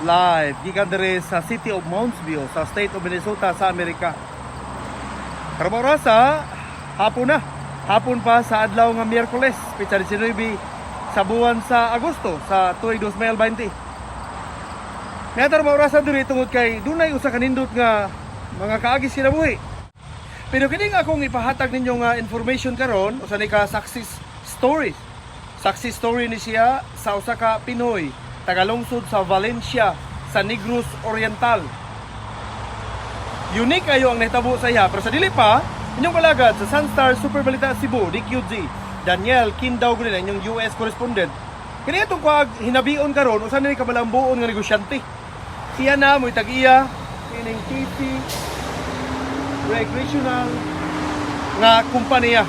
live gikan diri sa city of MoundsView sa state of Minnesota sa Amerika. Karong oras hapon na. Hapon pa sa adlaw nga Miyerkules, pitsa 19 sa buwan sa Agosto sa tuig 2020. Natar maurasan diri tungod kay dunay usa ka nindot nga mga kaagis kinabuhi. Pero kining akong ipahatag ninyo nga information karon usa ni ka success story. Success story ni siya sa usa ka Pinoy tagalungsod sa Valencia sa Negros Oriental. Unique kayo ang nahitabo sa iya, pero sa dili pa inyong kalagad sa Sunstar Super Balita Cebu, DQG Daniel Kindaw gud inyong US correspondent. Kini atong hinabion karon usa ni ka malambuong nga negosyante. Siya na mo'y tag-iya kining TP recreational nga kumpanya.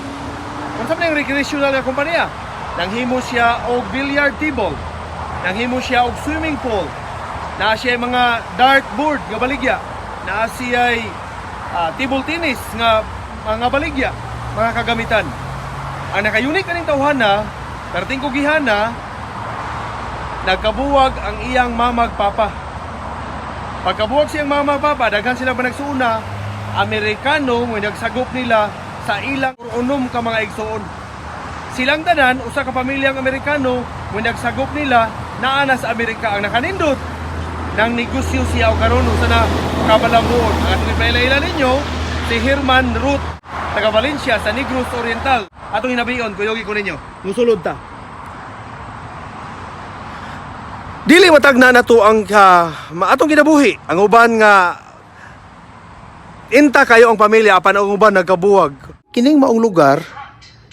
Unsa man ang recreational nga kumpanya? Nanghimo siya og billiard table. Nanghimo siya og swimming pool. Naa siya mga dartboard nga baligya. Naa siya table tennis nga mga baligya, mga kagamitan. Ang naka-unique kaning tawhana, perting kugihana, nagkabuwag ang iyang mamag papa. Pagkabuwag siyang mamag papa, daghan sila nagsuuna, Amerikano mo nagsagop nila sa ilang unom ka mga igsuon. Silang tanan, usa ka pamilyang Amerikano mo nagsagop nila naa na sa Amerika. Ang nakanindot ng negosyo siya o karon usa na kabalambuon. Ang atong ipailaila ninyo si Herman Rott, Taga Valencia sa Negros Oriental. Atong hinabion, kuyogi ko ninyo. Musulod ta. Dili matag na nato ang atong kinabuhi. Ang uban nga inta kayo ang pamilya apan ang uban nagkabuwag. Kining maong lugar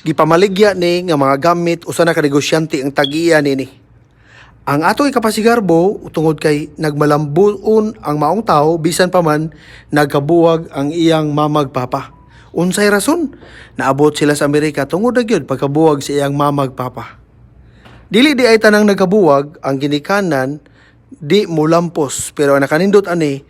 gipamaligya ni nga mga gamit usa na ka negosyante ang tag-iya nini. Ang atong ikapasigarbo tungod kay nagmalambuon ang maong tao bisan pa man nagkabuwag ang iyang mamag papa. Unsay rason? Naabot sila sa Amerika tungod na gyud pagkabuwag sa iyang mamag papa. Dili di ay tanang nagkabuwag ang ginikanan di mulampos pero ang nakanindot ani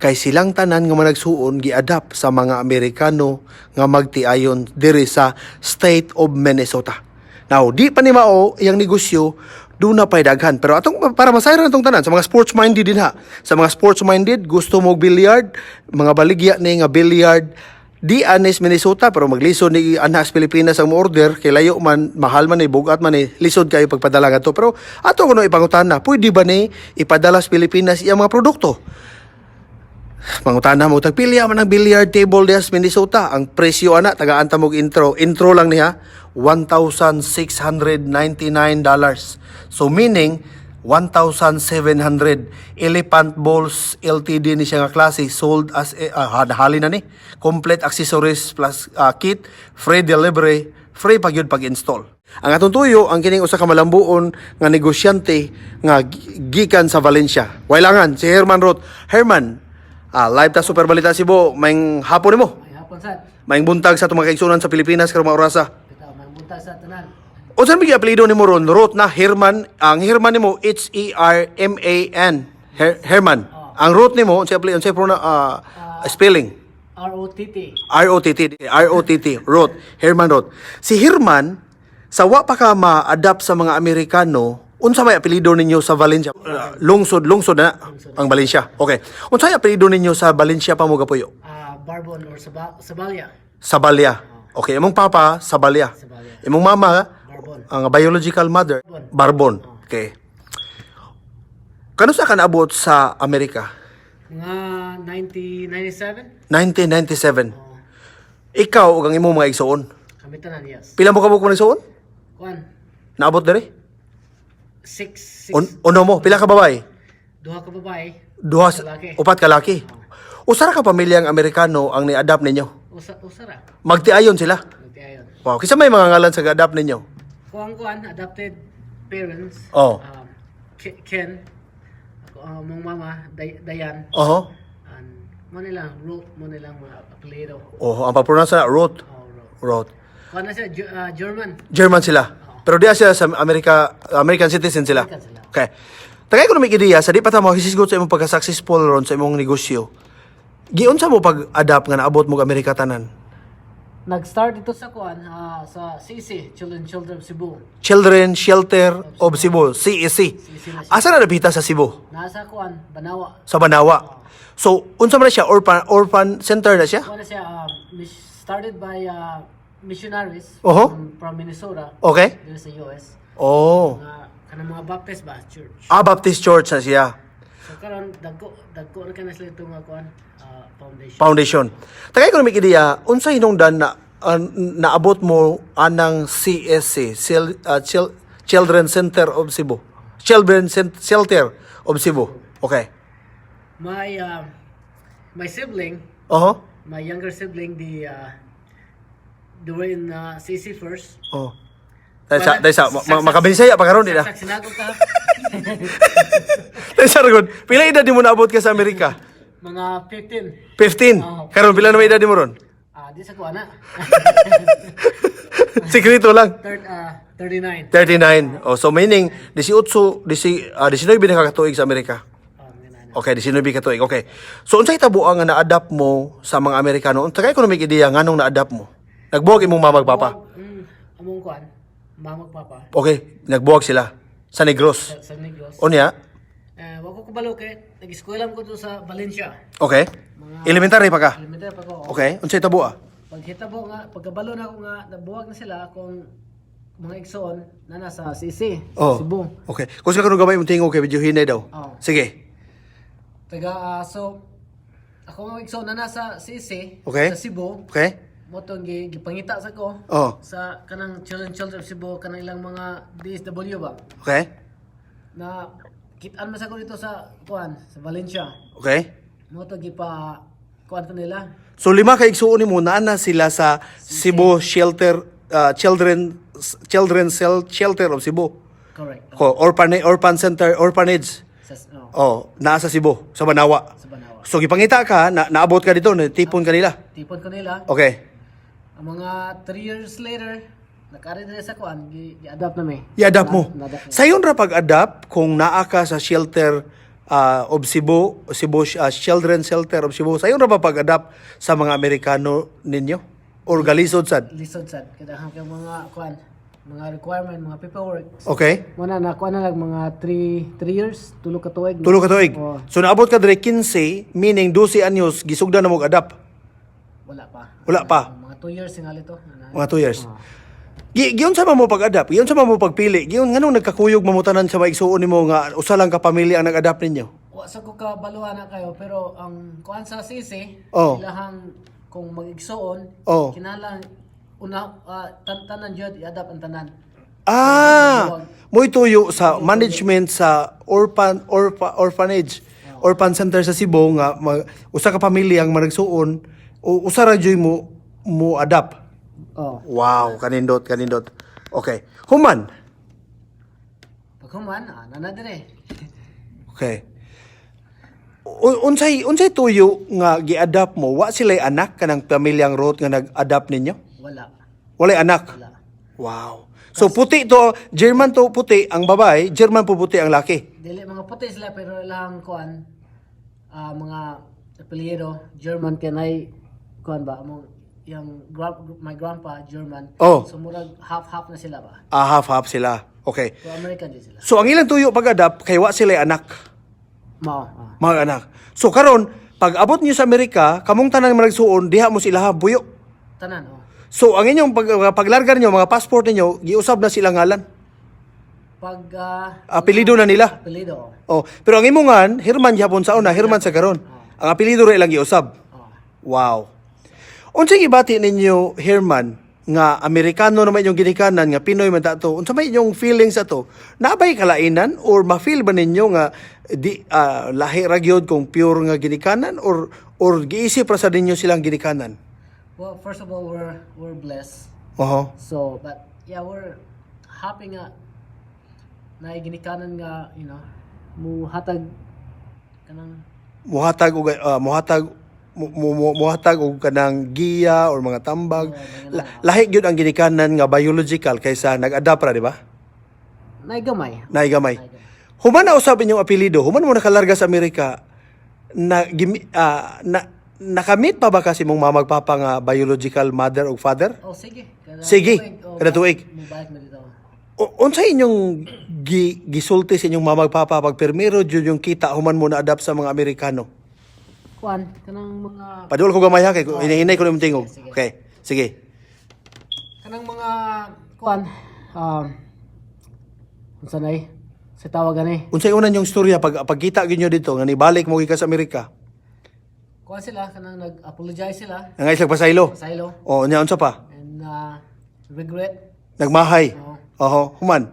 kay silang tanan nga managsuon gi-adapt sa mga Amerikano nga magtiayon diri sa state of Minnesota. Now, di pa ni mao iyang negosyo do na pay daghan pero atong para masayran atong tanan sa mga sports minded din ha. Sa mga sports minded gusto mo billiard, mga baligya ni nga billiard di anis Minnesota pero maglisod ni anhas Pilipinas ang order kay layo man mahal man ni bugat man ni lisod kayo pagpadala ngadto pero ato kuno ipangutana pwede ba ni ipadala sa Pilipinas iyang mga produkto? Pangutana mo tagpilya man ang billiard table dias Minnesota ang presyo ana tagaan ta mog intro lang niya $1,699. So meaning 1,700 Elephant Balls LTD ni siya nga klase sold as hali na ni complete accessories plus kit, free delivery, free pagyud pag-install. Ang atong tuyo ang kining usa ka malambuon nga negosyante nga gikan sa Valencia. Wailangan si Herman Rott. Herman, live ta Super Balita Cebu, maing hapon nimo. May hapon sad. Maing buntag sa itong mga kaigsunan sa Pilipinas karong orasa. Maing buntag sa tanan. O saan bigay apelido ni mo ron? Rott na Herman. Ang Herman ni mo, H-E-R-M-A-N. Herman. Ang Rott ni mo, unsay spelling? R-O-T-T. R-O-T-T. R-O-T-T. Rott. Herman Rott. Si Herman, sa wa pa ka ma-adapt sa mga Amerikano, unsa may apelido ninyo sa Valencia? Lungsod na ang Valencia. Okay. Unsa may apelido ninyo sa Valencia pa mo gapuyo? Barbon or Sabalya. Sabalya. Okay, imong papa Sabalya. Imong mama ang biological mother Barbon. Okay. Kano sa kanaabot sa Amerika? Mga 1997. 1997. Ikaw ug ang imong mga igsuon. Kami tanan, yes. Pila mo ka mo igsuon? Kuan. Naabot diri? 6. Uno mo, pila ka babae? Duha ka babae. Upat ka laki. Usara ka pamilyang Amerikano ang ni-adapt ninyo? Usara. Magtiayon sila? Magtiayon. Wow, kisa may mga ngalan sa ga-adapt ninyo? Kuan, adopted parents. Oh. Ken. Mong mama, Dayan. Oho. And mo nilang Rott, mo nilang mga apelido. Oh, ang pag-pronounce na Rott. Rott. Kuan na siya, German. German sila. Pero di sila sa American citizen sila. Okay. Tagay ko na may ideya, sa di pa ta mahisisgot sa imong pagka-successful ron sa imong negosyo. Giunsa mo pag-adapt nga naabot mo Amerika tanan? Nag-start ito sa kuan sa CC, Children of Cebu. Children Shelter of Cebu, CEC. na siya. Asa na nabita sa Cebu? Nasa kuan, Banawa. Sa Banawa. So, unsa man na siya? Orphan center na siya? Kuan na siya started by missionaries Oho. from Minnesota. Okay. Dito sa US. Oh. Kanang mga Baptist ba church. Baptist Church na siya. So karon dagko na kana sila itong kuan foundation. Foundation. Tagay ko na may ideya, unsa hinungdan na naabot mo anang CSC, Children Center of Cebu. Children Shelter of Cebu. Okay. My sibling, Oh. my younger sibling, they were in CC first. Oh. Dahil sa makabinsaya pa karon di na. Sinagol ka. Dahil sa ragon, pila edad di mo naabot ka sa Amerika? Mga 15. 15. Oh. Karon pila na may edad di mo ron? Di sa kuana. Sekreto lang. 39. 39. Oh, so meaning 18 19 na kakatuig sa Amerika. Okay, 19 katuig. Okay. So unsay tabuang nga na-adapt mo sa mga Amerikano? Unsay economic idea nganong na-adapt mo? Nagbuwag imong mama ug papa. Among kuan, mama ug papa Okay, nagbuwag sila sa Negros. sa Negros. Unya? Wa ko kabalo kay nag-eskwela ko to sa Valencia. Okay. Elementary pa ka. Elementary pa ko. Okay, unsay tabua? Paghitabo nga, pagkabalo na ako nga nabuwag na sila kung mga igsuon na nasa CC, Oh. Cebu. Okay. Kung sila kanong gamay mong tingog kay medyo hinay daw. Oh. Sige. So ako nga igsuon na nasa CC Okay. sa Cebu. Okay? Mo tong gipangita sa ko Oh. sa kanang Children of Cebu kanang ilang mga DSW ba Okay? na kitaan man sa ko dito sa kuan sa Valencia. Okay? Mo to gipa kuan ko nila. So 5 ka igsuon nimo naa sila sa Cebu Shelter Shelter of Cebu. Correct. Orphan Center, orphanage. No, Oh, naa sa Cebu, sa Banawa. sa Banawa. So gipangita ka, naabot ka dito, tipon ka nila. Tipon ko nila. Okay. Ang mga 3 years later, nag-ari na sa kuan, gi-adapt na may. I-adapt mo. Na-adapt na. Sayon ra pag-adapt kung naa ka sa shelter of Cebu, Children Shelter of Cebu. Sayon ra ba pag-adapt sa mga Amerikano ninyo? Or galisod sad? Lisod sad. Kadahan kang mga kuan, mga requirement, mga paperwork. Okay. Muna na kuan na lang mga 3 years, tulo ka tuig. Tulo ka tuig. Oh, So naabot ka dire 15, meaning 12 anyos gisugdan na mo adapt. wala pa. Wala pa. Mga 2 years singali to. Mga 2 years. Giyon sa mo pag-adapt, giyon sa mo pagpili, giyon nganong nagkakuyog mamutanan sa maigsuon nimo nga usa lang ka pamilya ang nag-adapt ninyo. Wa sa ko ka baluan na kayo, pero ang kuan sa CC, Oh. ilahang kung mag-igsuon, Oh. kinalang una tanan jud i-adapt ang tanan. Mo'y tuyo sa management sa orphanage, orphan center sa Cebu nga usa ka pamilya ang managsuon o usa ra joy mo adapt. Oh. Wow, kanindot. Okay. Human. Pag human, nana dire. Okay. Unsay tuyo nga gi-adapt mo? Wa sila'y anak kanang pamilyang Rott nga nag-adapt ninyo? Wala. Walay anak. Wala. Wow. So puti to, German to puti ang babae, German po puti ang laki. Dili mga puti sila pero ilang kuan mga apelyido German kanay kuan ba among yung my grandpa German. Oh. So murag half na sila ba? Half sila. Okay. So American din sila. So ang ilang tuyo pag-adapt kay wa sila'y anak. Mao. Mga anak. So karon, pag abot niyo sa Amerika, kamong tanan managsuon, diha mo sila buyo. Tanan oh. So ang inyong paglarga niyo, mga passport niyo, giusab na sila ngalan. Pag Apelyido na nila. apelyido. Oh, pero ang imongan, Herman gyapon sa una, Herman sa karon. Ang apelyido ra ilang giusab. Oh. Wow. Unsay gibati ninyo, Herman, nga Amerikano naman inyong ginikanan, nga Pinoy man tato, unsa may inyong feelings ato? Nabay kalainan or ma-feel ba ninyo nga lahi ra gyud kung pure nga ginikanan or giisip ra sa ninyo silang ginikanan? Well, first of all, we're blessed. Oho. So, but yeah, we're happy nga na ginikanan nga, muhatag kanang Muhatag og kanang giya or mga tambag. Lahi gyud ang ginikanan nga biological kaysa nag-adapt ra, di ba? naigamay. Naigamay. Human na usab inyong apelyido, human mo nakalarga sa Amerika na nakamit pa ba kasi mong mamagpapa nga biological mother o father? Oh, sige. Sige, kada tuig. Mabalik na dito. Unsa inyong gisulti sa inyong mamagpapa pag permiro jud yung kita human mo na adapt sa mga Amerikano? Kuan, kanang mga... Padul ko gamay ha, kay hinahinay ko na tingog. Sige. Okay, sige. Kanang mga... Kuan, sanay, sa tawagan eh. Unsay unan yung istorya pagkita gyud nyo dito nga nibalik mo gikan sa Amerika? Kuan sila, kanang nag-apologize sila. Nga isag pasaylo. Silo. O nya unsa pa? And regret. Nagmahay. Oo. Oho, human.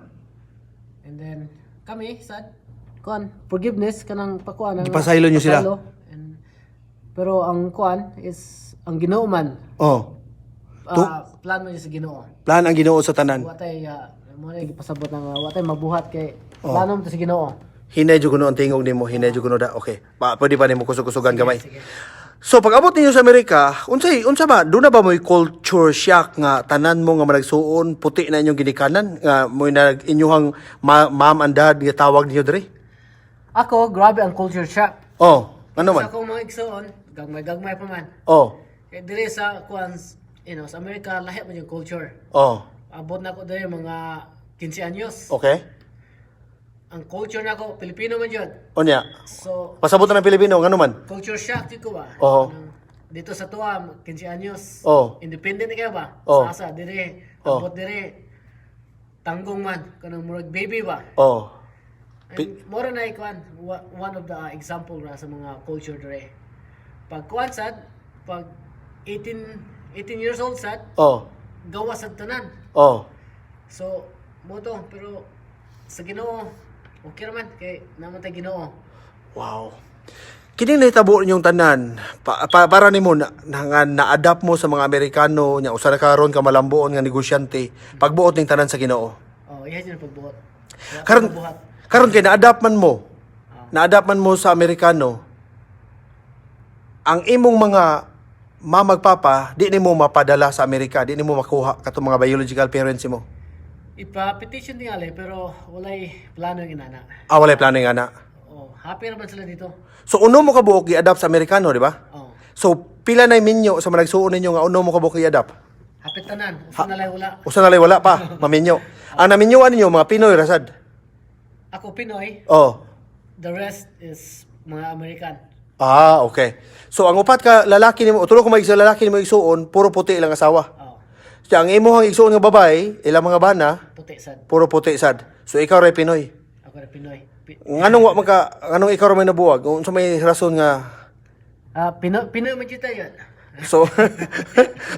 And then, kami, sad. Kuan, forgiveness, kanang pakuan. Gipasaylo nyo sila? And, pero ang kuan is, ang Ginoo man. Oh. Plan mo niya sa Ginoo. Plan ang Ginoo sa tanan. Watay, mo na ipasabot ng watay mabuhat kay plano mo to sa Ginoo. Hinay jud kuno ang tingog nimo, hinay jud kuno da. Okay. Pwede pa nimo kusog-kusugan gamay. Sige. So pag abot ninyo sa Amerika, unsa ba? Doon na ba mo'y culture shock nga tanan mo nga managsuon puti na inyong ginikanan nga mo'y nag inyong mom and dad nga tawag niyo diri? Ako, grabe ang culture shock. Oh, ano man? Sa akong mga igsuon, gagmay pa man. Oh. Kaya dire sa kuan, sa Amerika lahi man yung culture. Oh. Abot na ko dire mga 15 anyos. Okay. Ang culture na ko Pilipino man jud. Onya. So, Pasabot na ng Pilipino ngano man? culture shock jud ko ba? Oo. Dito sa tuwa 15 anyos. Oo. Independent kayo ba? Oo. Sa dire, Oo. abot dire. Tanggong man kanang murag baby ba? Oh. Mora na ikuan one of the example ra sa mga culture dire. Pag kuan sad, pag 18 years old sad, Oh. gawa sa tanan. Oh. So, mo to, pero sa Ginoo, okay naman kay namatay Ginoo. Wow. Kining nahitabo ninyong tanan para nimo na-adapt mo sa mga Amerikano nya usa na karon ka malambuon nga negosyante pagbuot ning tanan sa Ginoo. Oh, iya yun ang pagbuhat. Karon kay na-adapt man mo. Na-adapt man mo sa Amerikano. Ang imong mga mamagpapa, di nimo mapadala sa Amerika, di nimo makuha katong mga biological parents mo. Ipa-petition din ale, pero walay plano yung inana. Walay plano nga na. Oh, happy naman sila dito. So uno mo kabuok i-adapt sa Amerikano, di ba? Oh. So pila na minyo sa managsuon ninyo nga uno mo kabuok i-adapt? Happy tanan, usa na lang wala. Usa na lay wala pa, maminyo. Ang naminyoan ninyo mga Pinoy rasad. Ako Pinoy, Oh. the rest is mga American. Okay. So ang upat ka lalaki nimo, tulo ko sa lalaki nimo igsuon, puro puti lang asawa. Oh, So ang imong igsuon nga babae, ilang mga bana, puti sad. puro puti sad. So ikaw ray Pinoy. Ako na Pinoy. Nganong ikaw ray may nabuwag? Unsa may rason nga Pinoy man jud tayo. so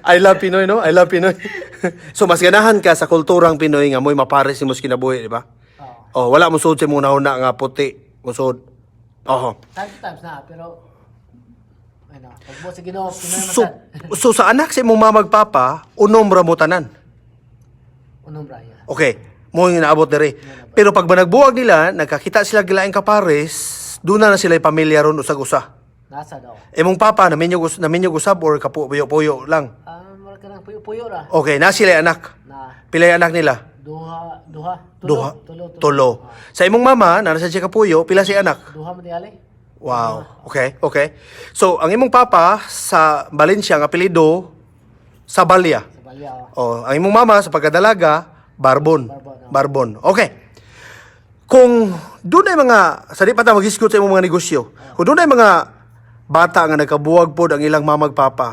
I love Pinoy, no? I love Pinoy. So mas ganahan ka sa kulturang Pinoy nga mo'y mapares nimo sa kinabuhi, di ba? Oh. Wala mo sud sa muna una nga puti, musod. Times na, pero pagbuot sa Ginoo, Pinoy man So, sad. so sa anak sa imong mamagpapa, unom ra mo tanan. Unong braya. Okay, mo yung naabot diri. Pero pag managbuwag nila, nagkakita sila gilaing kapares, doon na sila pamilya ron usag-usa. Nasa daw. Imong papa naminyog usab or kapuyo-puyo lang. Mara ka ng puyo-puyo ra. Okay, na sila anak. Na Pila yung anak nila? Duha. Tulo. Sa imong mama, na nasa siya kapuyo, pila si anak? Duha mo di ali. Wow. Okay. So, ang imong papa sa Valencia, ang apelido, Sabalya. Sa balya. Ang imong mama sa pagkadalaga, Barbon. Barbon. Okay. Kung doon ay mga, sa di pa ta mag-isgot sa imong mga negosyo, kung doon ay mga bata nga nagkabuwag pod ang ilang mamagpapa,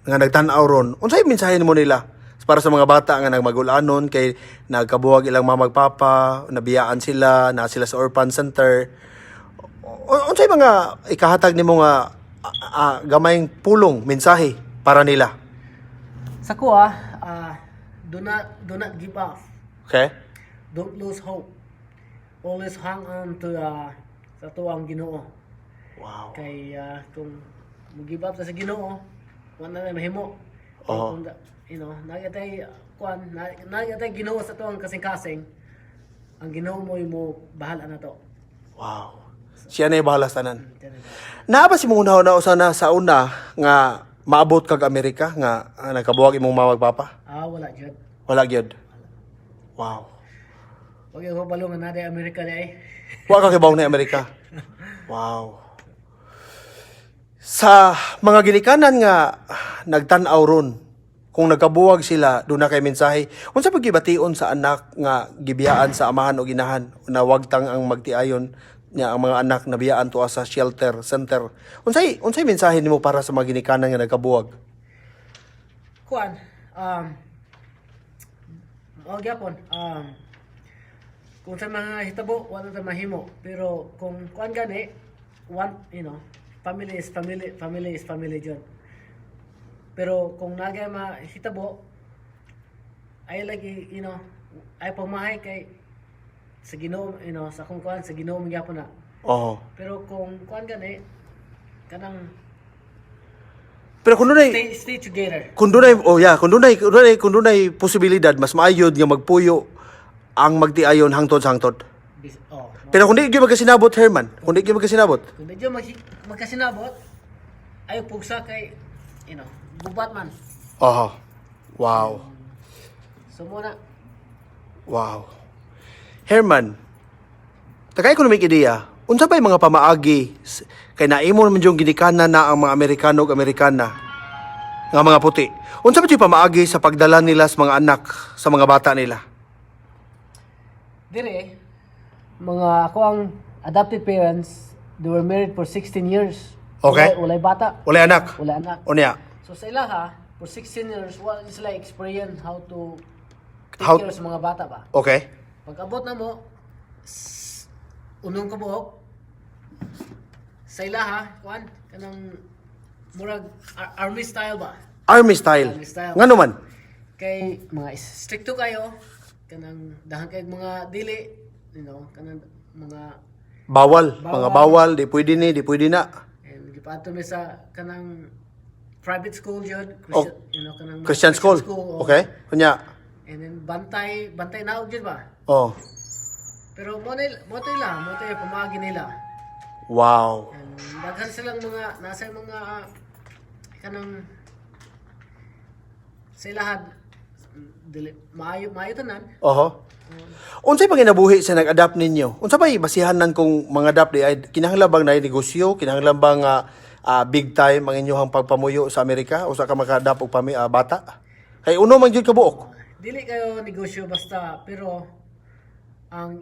nga nagtanaw ron, unsay mensahe mo nila? Para sa mga bata nga nagmagulanon, kay nagkabuwag ilang mamagpapa, nabiyaan sila, na sila sa orphan center, unsay mga ikahatag nimo nga gamayng pulong, mensahe para nila? Sa kuha, do not give up. Okay? Don't lose hope. Always hang on to sa tuwang Ginoo. Wow. Kay kung mag-give up sa Ginoo, wala na mahimo. Oo. Nagatay kuan, nagatay Ginoo sa tuwang kasing-kasing. Ang Ginoo mo bahala na to. Wow. Siya na yung bahala sa tanan. Naa ba si mong una sana sa una nga maabot kag Amerika nga nagkabuwag imong mamagpapa? Wala jud. Wala gyud. Wow. Wag yung balungan na di Amerika di ay. Wa ka kibaw na Amerika. Wow. Sa mga ginikanan nga nagtan-aw ron, kung nagkabuwag sila, doon na kay mensahe. Unsa pag gibation sa anak nga gibiyaan sa amahan o ginahan na wag tang ang magtiayon niya ang mga anak na biyaan to sa shelter center. Unsay mensahe nimo para sa mga ginikanan nga nagkabuwag? Kuan, gyapon, kung sa mga hitabo, wala ta mahimo. Pero kung kuan gani, family is family jud. Pero kung nagay mahitabo, ay lagi, ay pamahay kay sa Ginoo, sa kung kuan sa Ginoo gyapon na. Oo. Pero kung kuan gani, kanang Pero kung dunay stay together. kung dunay posibilidad mas maayod nga magpuyo ang magtiayon hangtod sa hangtod. Pero kung di gyud magkasinabot, Herman, kung di gyud magkasinabot. Kung medyo magkasinabot, ay pugsa kay, gubat man. Aha. Wow. So muna, Wow. Herman, takay ko na may ideya, unsa ba'y mga pamaagi kay naimo naman yung ginikanan na ang mga Amerikano ug Amerikana nga mga puti. Unsa ba yung pamaagi sa pagdala nila sa mga anak, sa mga bata nila? dire, mga ako ang adopted parents, they were married for 16 years. Okay. Walay bata. Wala anak. Wala anak. Unya. So sa ilaha, for 16 years, wala sila experience how to take How- care sa mga bata ba. Okay. Pag abot na mo, unong kabuok, sa ilaha, kuan, kanang murag army style ba? Army style. Army style. Ngano man? Kay mga stricto kayo, kanang dahan kay mga dili, kanang mga Bawal. Bawal. Mga bawal, di pwede ni, di pwede na. and gipato mi sa kanang private school jud, Oh, kanang Christian school. oh. Okay. Unya. And then bantay na jud ba? Oh. Pero mo tay pamagi nila. Wow. And daghan silang mga nasa mga kanang sa ilahad dili maayo tanan. Oho. Unsay panginabuhi sa nag-adapt ninyo? Unsa ba'y basihanan kung mga adapt di ay kinahanglan bang na negosyo, kinahanglan bang big time ang inyong pagpamuyo sa Amerika o sa ka maka-adapt og bata? Kay uno man gyud ka buok. Dili kayo negosyo basta, pero ang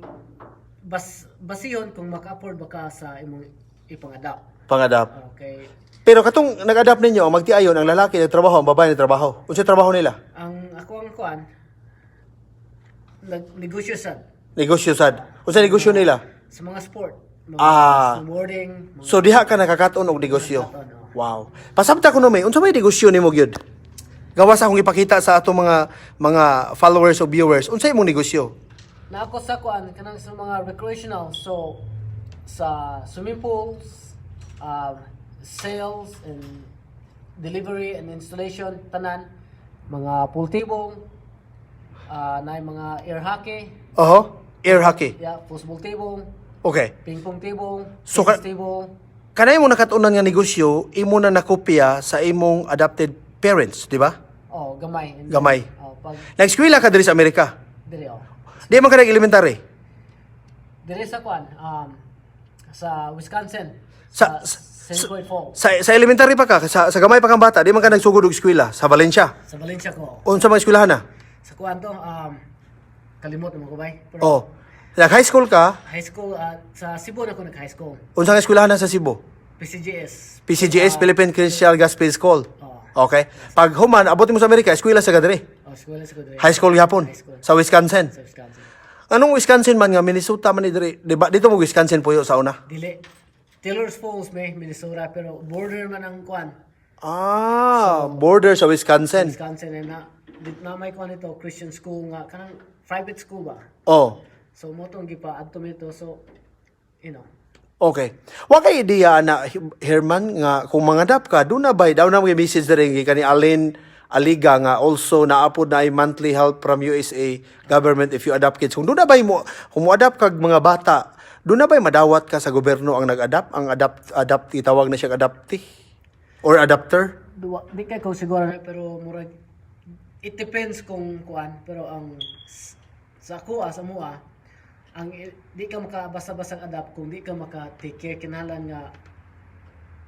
basihon kung maka-afford ba ka sa imong ipang-adapt. Pang-adapt. Okay. Pero katong nag-adapt ninyo, ang magtiayon, ang lalaki nagtrabaho, ang babae nagtrabaho. Unsay trabaho nila? Ang ako ang kuan negosyo sad Negosyo sad. Unsay negosyo nila? sa mga sport. Mga snowboarding. So diha ka nakakaton og negosyo. Nakakaton, Wow. Pasabta ko no may, unsa may negosyo nimo gyud? Gawas akong ipakita sa atong mga followers o viewers. Unsay imong negosyo? Na ako sa kuan kanang sa mga recreational, so sa swimming pools, sales and delivery and installation tanan, mga pool table, na mga air hockey, Oho. Air hockey. football table, Okay. ping pong table, So, tennis table. Kanay mo nakatunan nga negosyo, imo na nakopya sa imong adopted parents, di ba? Oh, gamay. Gamay. Oh, pag Nag-eskwela ka diri sa Amerika. dili Di man ka nag-elementary. dili sa kuan, sa Wisconsin. Sa- St. Croix Falls. Sa elementary pa ka, sa gamay pa kang bata, di man ka nagsugod og eskwela sa Valencia. Sa Valencia ko. Unsa man eskwelahan na? Sa kuan to, kalimot mo ko ba? Pero Oh. Nag-high school ka, high school, sa Cebu na ako nag-high school. unsa nga eskwelahan na sa Cebu? PCGS. PCGS, Philippine Christian Gospel School. Oh, Okay. Pag human, abot mo sa Amerika, eskwela sa gadre. school sa Kudre. High school yapon. High school. Sa Wisconsin. Sa Wisconsin. Anong Wisconsin man nga, Minnesota man ni dire. Di ba? Dito mo Wisconsin puyo sa una. Dili. Taylor's Falls may Minnesota, pero border man ang kuan. Border sa Wisconsin. Wisconsin na may kuan ito, Christian school nga, kanang private school ba? Oh. So mo tong gipa adto mi to, so Okay. Wa kay ideya na Herman nga kung mangadap ka, do na bay daw na mga message diri kani Alin Aliga nga also naapod na ay monthly help from USA government if you adopt kids. Kung do na bay mo adapt kag mga bata, do na bay madawat ka sa gobyerno ang nag-adapt, ang adapt itawag na siya adoptee or adapter? di kay ko siguro pero murag it depends kung kuan, pero ang sa ako sa mua ang di ka maka basta-basta adapt kung di ka maka take care kinahanglan nga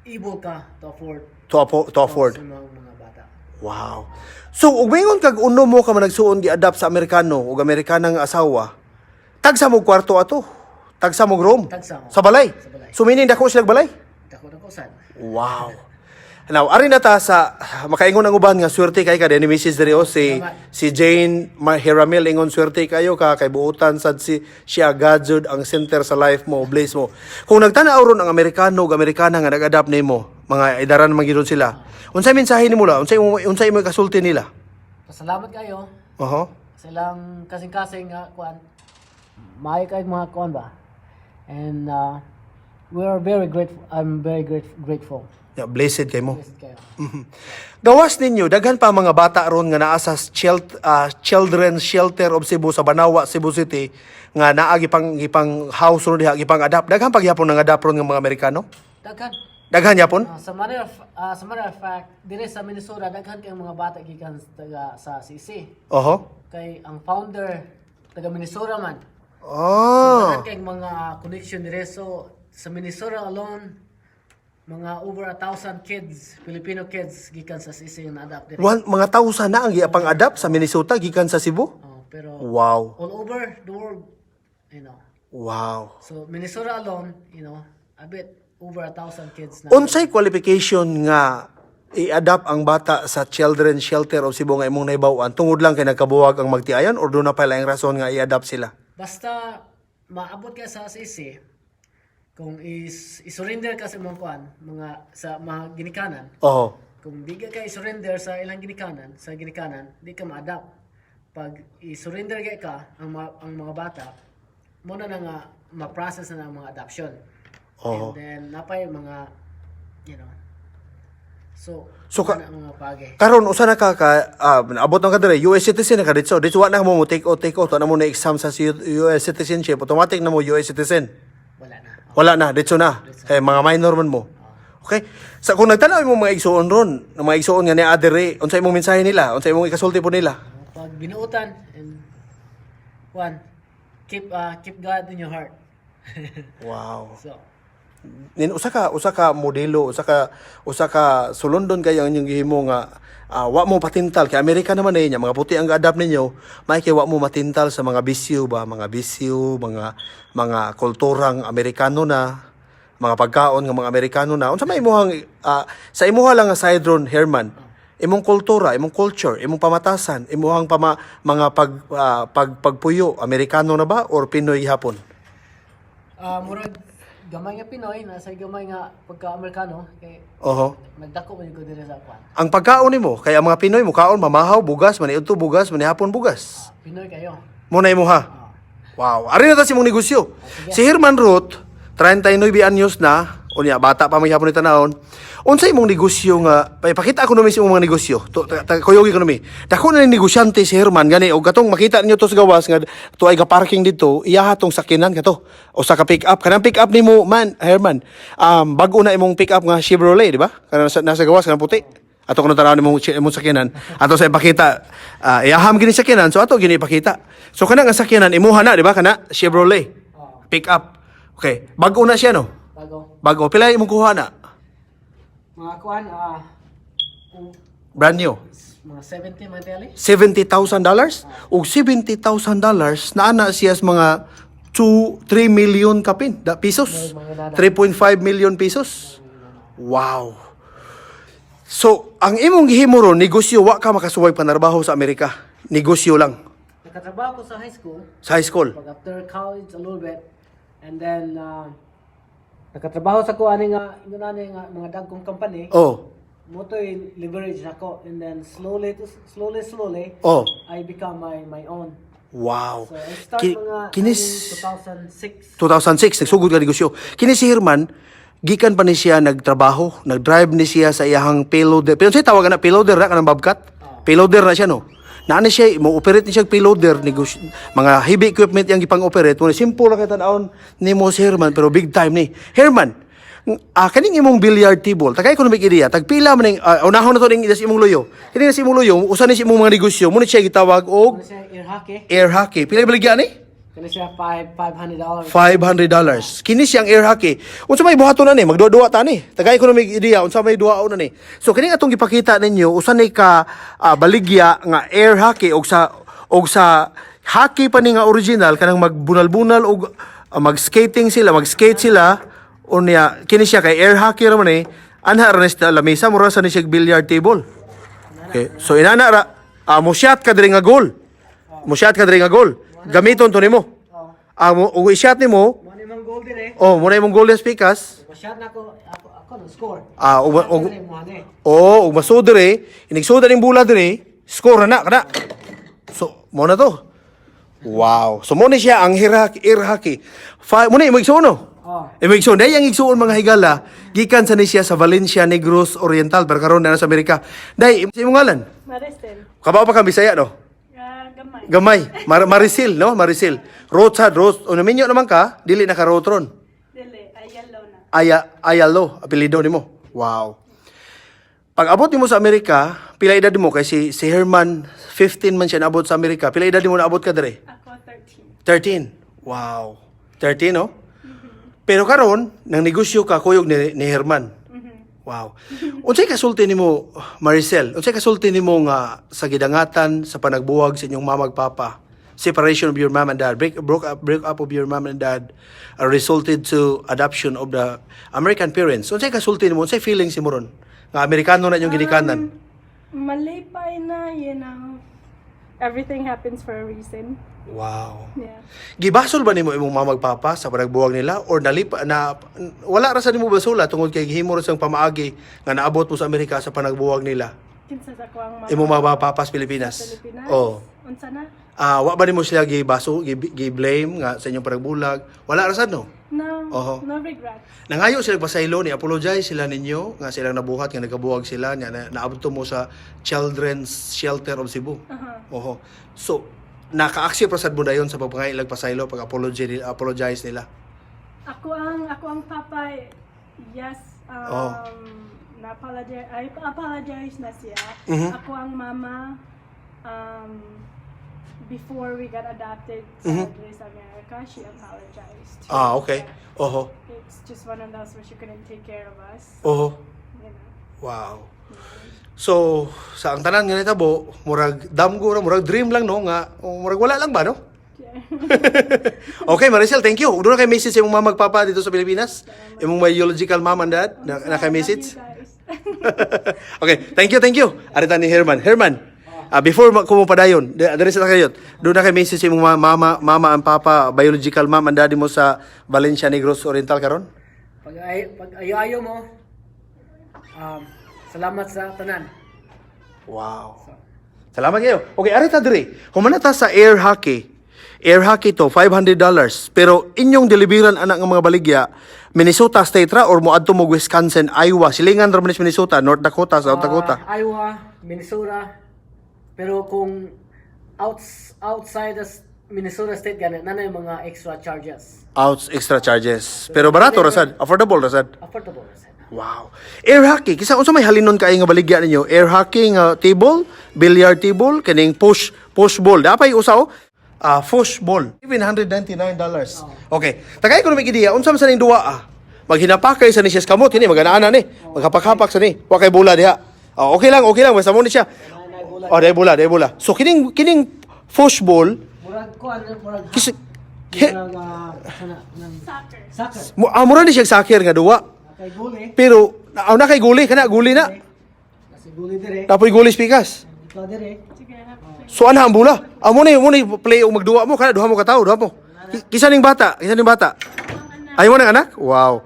able ka to afford To afford. sa mga bata. Wow. So, ug mingon kag uno mo ka man nagsuon gi-adapt sa Amerikano ug Amerikanang asawa. Tagsa mo kwarto ato. Tagsa mo room. Tagsa mo. Sa balay. Sa balay. So meaning dako sila balay. Dako sad. Wow. Now, ari na ta sa makaingon ang uban nga swerte kay ka ni Mrs. Dario si Jane Hiramil ingon swerte kayo ka kay buutan sad siya gadzud ang center sa life mo, bless mo. Kung nagtanaw ron ang Amerikano ug Amerikana nga nag-adapt nimo, mga idaran man gidon sila. Unsay mensahe nimo la? Unsay mo kasulti nila? Pasalamat kayo sa ilang kasing-kasing nga kuan. Maayo kay mga kuan ba? And we are very grateful. I'm very grateful. Yeah, blessed kay mo. Blessed kayo. Gawas ninyo, daghan pa mga bata ron nga naa sa Children's Shelter of Cebu sa Banawa, Cebu City nga naa gipang house ron diha gipang adapt. Daghan pagyapon nang adapt ron nga mga Amerikano. Daghan. Daghan yapon? Sa matter of fact, dire sa Minnesota daghan kay mga bata gikan taga sa CC. Kay ang founder taga Minnesota man. Daghan kay mga connection dire so sa Minnesota alone mga over 1,000 kids, Filipino kids gikan sa CC nga na-adapt dire. Mga tausa na ang giapang adapt sa Minnesota gikan sa Cebu? Pero wow. All over the world, Wow. So Minnesota alone, a bit over 1,000 kids na. Unsay qualification nga i-adapt ang bata sa Children's Shelter of Cebu nga imong nahibaw-an tungod lang kay nagkabuwag ang magtiayon or do na pala ang rason nga i-adapt sila? Basta maabot ka sa CC, kung i-surrender ka sa mga sa mga ginikanan. Kung di ka i-surrender sa ilang ginikanan, di ka ma-adapt. Pag i-surrender ka ang mga bata, muna na nga ma-process na ang mga adoption. And then napay mga So mga page. Karon usa na ka abot na ka dire US citizen na ka dito. Dito wa na mo take out na mo na exam sa US citizenship, automatic na mo US citizen. Wala na, dito na. Kaya mga minor man mo. Okay? Sa kung nagtanaw mo mga igsuon ron, mga igsuon nga ni adere, unsay imong mensahe nila, unsay imong ikasulti po nila. Pag binuutan and keep God in your heart. Wow. So, usa ka modelo, usa ka sulundon kayo ang inyong gihimo nga wa mo patintal kay Amerika naman niya mga puti ang ga-adapt ninyo, may kay wa mo matintal sa mga bisyo, mga kulturang Amerikano na, mga pagkaon nga mga Amerikano na. Unsa may imuhang sa imuha lang nga side ron, Herman, imong kultura, imong culture, imong pamatasan, imuhang mga pagpuyo, Amerikano na ba or Pinoy hapon? Murag gamay nga Pinoy, nasa gamay nga pagka-Amerikano, kay nagdako man ko dire sa kwan. Ang pagkaon nimo, kay ang mga Pinoy mo kaon mamahaw, bugas, maniudto bugas, manihapon bugas. Pinoy kayo. Muna imuha. Wow, ari na ta si mong negosyo. Si Herman Rott, 39 anyos na, unya bata pa may hapon ni tanawon. Unsay imong negosyo nga pakita ko namin si imong mga negosyo. Kuyog ekonomi. Dako na ni negosyante si Herman gani og katong makita niyo to sa gawas nga to ay ga parking dito, iya hatong sakyanan kato. O sa ka pick up, kanang pick up nimo man Herman. Bag-o na imong pick up nga Chevrolet, di ba? Kanang nasa gawas kanang puti. Ato kuno tanaw nimo imong sakyanan. Ato sa ipakita iyaham gini sakyanan, so ato gini ipakita. So kanang sakyanan imuha na, di ba? Kana Chevrolet. Pick up. Okay, bag-o na siya no. Bago. Pila imong kuha na? Mga kuan, brand new. Mga 70 man tali. $70,000? Ug $70,000 na ana siya sa mga 3 million kapin pesos. 3.5 million pesos. Wow. So, ang imong gihimo ron, negosyo, wa ka makasuway panarbaho sa Amerika. Negosyo lang. Nakatrabaho ko sa high school. Sa high school? Pag after college, a little bit. And then, nakatrabaho sa ko ani nga mga dagkong company. Motoy leverage ako, and then slowly I become my own. Wow. So I start mga kinis 2006. 2006 nagsugod ka negosyo. Kini si Herman gikan pa ni siya nagtrabaho, nagdrive ni siya sa iyang payloader. Pero say tawagan na payloader ra kanang bobcat. Payloader na siya no. Naani siya mo operate ni siya payloader, mga heavy equipment yang gipang-operate. Mo simple ra kay tan-aon nimo si Herman pero big time ni. Herman, kaning imong billiard table, tagay economic area, tagpila man ning unahon na to ning imong loyo. Kini si imong loyo, usa ni si imong mga negosyo, mo ni siya gitawag og Air hockey. Air hockey. Pila baligya ni? Kani siya $500. $500. Kini siyang air hockey. Unsa may buhaton na ni? Magduwa-duwa ta ni. Tagay ko na may ideya unsa may duwaon na ni. So kini atong gipakita ninyo usa ni ka baligya nga air hockey og sa hockey pa ni nga original kanang magbunal-bunal og mag-skate sila unya kini siya kay air hockey ra man ni. Anha ra sa lamesa mura sa ni siya billiard table. Okay. So inana ra mo-shot ka diri nga goal. Mo-shot ka diri nga goal. Gamiton to nimo. Ug i-shot nimo. Mo ni mong goal dire. Oh, muna imong goal des pikas. Shot na ako ng score. Ug masud dire, inigsud ning bola dire, score na kana. So, mo na to. Wow. So mo ni siya ang air hockey. Mo ni imong igsuon no? Imong igsuon, dai ang igsuon mga higala, gikan sa ni siya sa Valencia, Negros Oriental, pero karon na sa Amerika. Dai imong ngalan? Marisel. Kabaw pa ka Bisaya no? Gamay. Marisil, no? Marisil. Road. O naminyo naman ka, dili na ka rotron. Dili, ayalo na. Ayalo, apelido nimo. Wow. Pag abot nimo sa Amerika, pila edad mo kay si Herman 15 man siya naabot sa Amerika. Pila edad mo naabot ka dire? Ako 13. 13. Wow. 13, no? Pero karon nang negosyo ka kuyog ni Herman. Wow. Unsay kasulti nimo, Maricel? Unsay kasulti nimo nga sa gidangatan sa panagbuwag sa inyong mama ug papa? Separation of your mom and dad, break up of your mom and dad resulted to adoption of the American parents. Unsay kasulti nimo? Unsay feelings nimo ron? Nga Amerikano na inyong gidikanan. Malipay na, everything happens for a reason. Wow. Yeah. Gibasol ba nimo imong mama ug papa sa panagbuwag nila or wala ra sa nimo basula tungod kay gihimo ra sang pamaagi nga naabot mo sa Amerika sa panagbuwag nila? Kinsa sa ko ang Imong mga papa sa Pilipinas. sa Pilipinas. Oh. Unsa na? Wa ba nimo sila gi-blame nga sa inyong panagbulag? Wala ra sad no? No, Oho. no regrets. Nangayo sila pasaylo ni apologize sila ninyo nga silang nabuhat nga nagabuwag sila nga naabot mo sa Children's Shelter of Cebu. Oho. So naka-accept ra sad mo dayon sa pagpangailag pasaylo pag apologize nila. Ako ang papa, yes, apologize na siya. Ako ang mama, before we got adopted sa America, she apologized. Okay. Oho. It's just one of those where she couldn't take care of us. Oho. You know. Wow. So, sa ang tanan nga nitabo, murag damgo na, murag dream lang no nga, murag wala lang ba no? Yeah. Okay, Maricel, thank you. Doon na kay message imong mama ug papa dito sa Pilipinas. Imong biological mom and dad na kay message. Okay, thank you. Arita ni Herman. Herman, before ko mo padayon, diri sa kayot. Doon na kay message imong mama and papa, biological mom and daddy mo sa Valencia, Negros Oriental karon. Pag ayo mo, salamat sa tanan. Wow. Salamat kayo. Okay, arita diri. Humanata sa air hockey. Air hockey to $500. Pero inyong deliveran anak ng mga baligya, Minnesota State ra or moadto mo Wisconsin, Iowa, silingan ra man sa Minnesota, North Dakota, South Dakota. Iowa, Minnesota. Pero kung outside the Minnesota State ganit na yung mga extra charges. Extra charges. Pero barato ra sad, affordable ra sad. Affordable sa. Wow. Air hockey, kisa unsa may halinon kay nga baligya ninyo? Air hockey nga table, billiard table, kaning push ball. Dapay usaw push ball. $799. Okay. Tagay ko na may ideya, unsa man sa ning duwa maghinapakay sa ni siya kamot kini maganaana ni. Maghapak-hapak sa ni. Wa kay bola diha. Okay lang basta mo ni siya. Day bola. So kining push ball Murag Soccer. mura ni siya soccer nga duwa. kay guli. Pero na kay guli na. Kasi guli dire. Tapoy guli pikas. Ikaw dire. Sige, So ana ang bola. Mo ni play og magduwa mo kana duha mo ka tawo, duha mo. Kisa ning bata. Ay mo nang anak? Wow.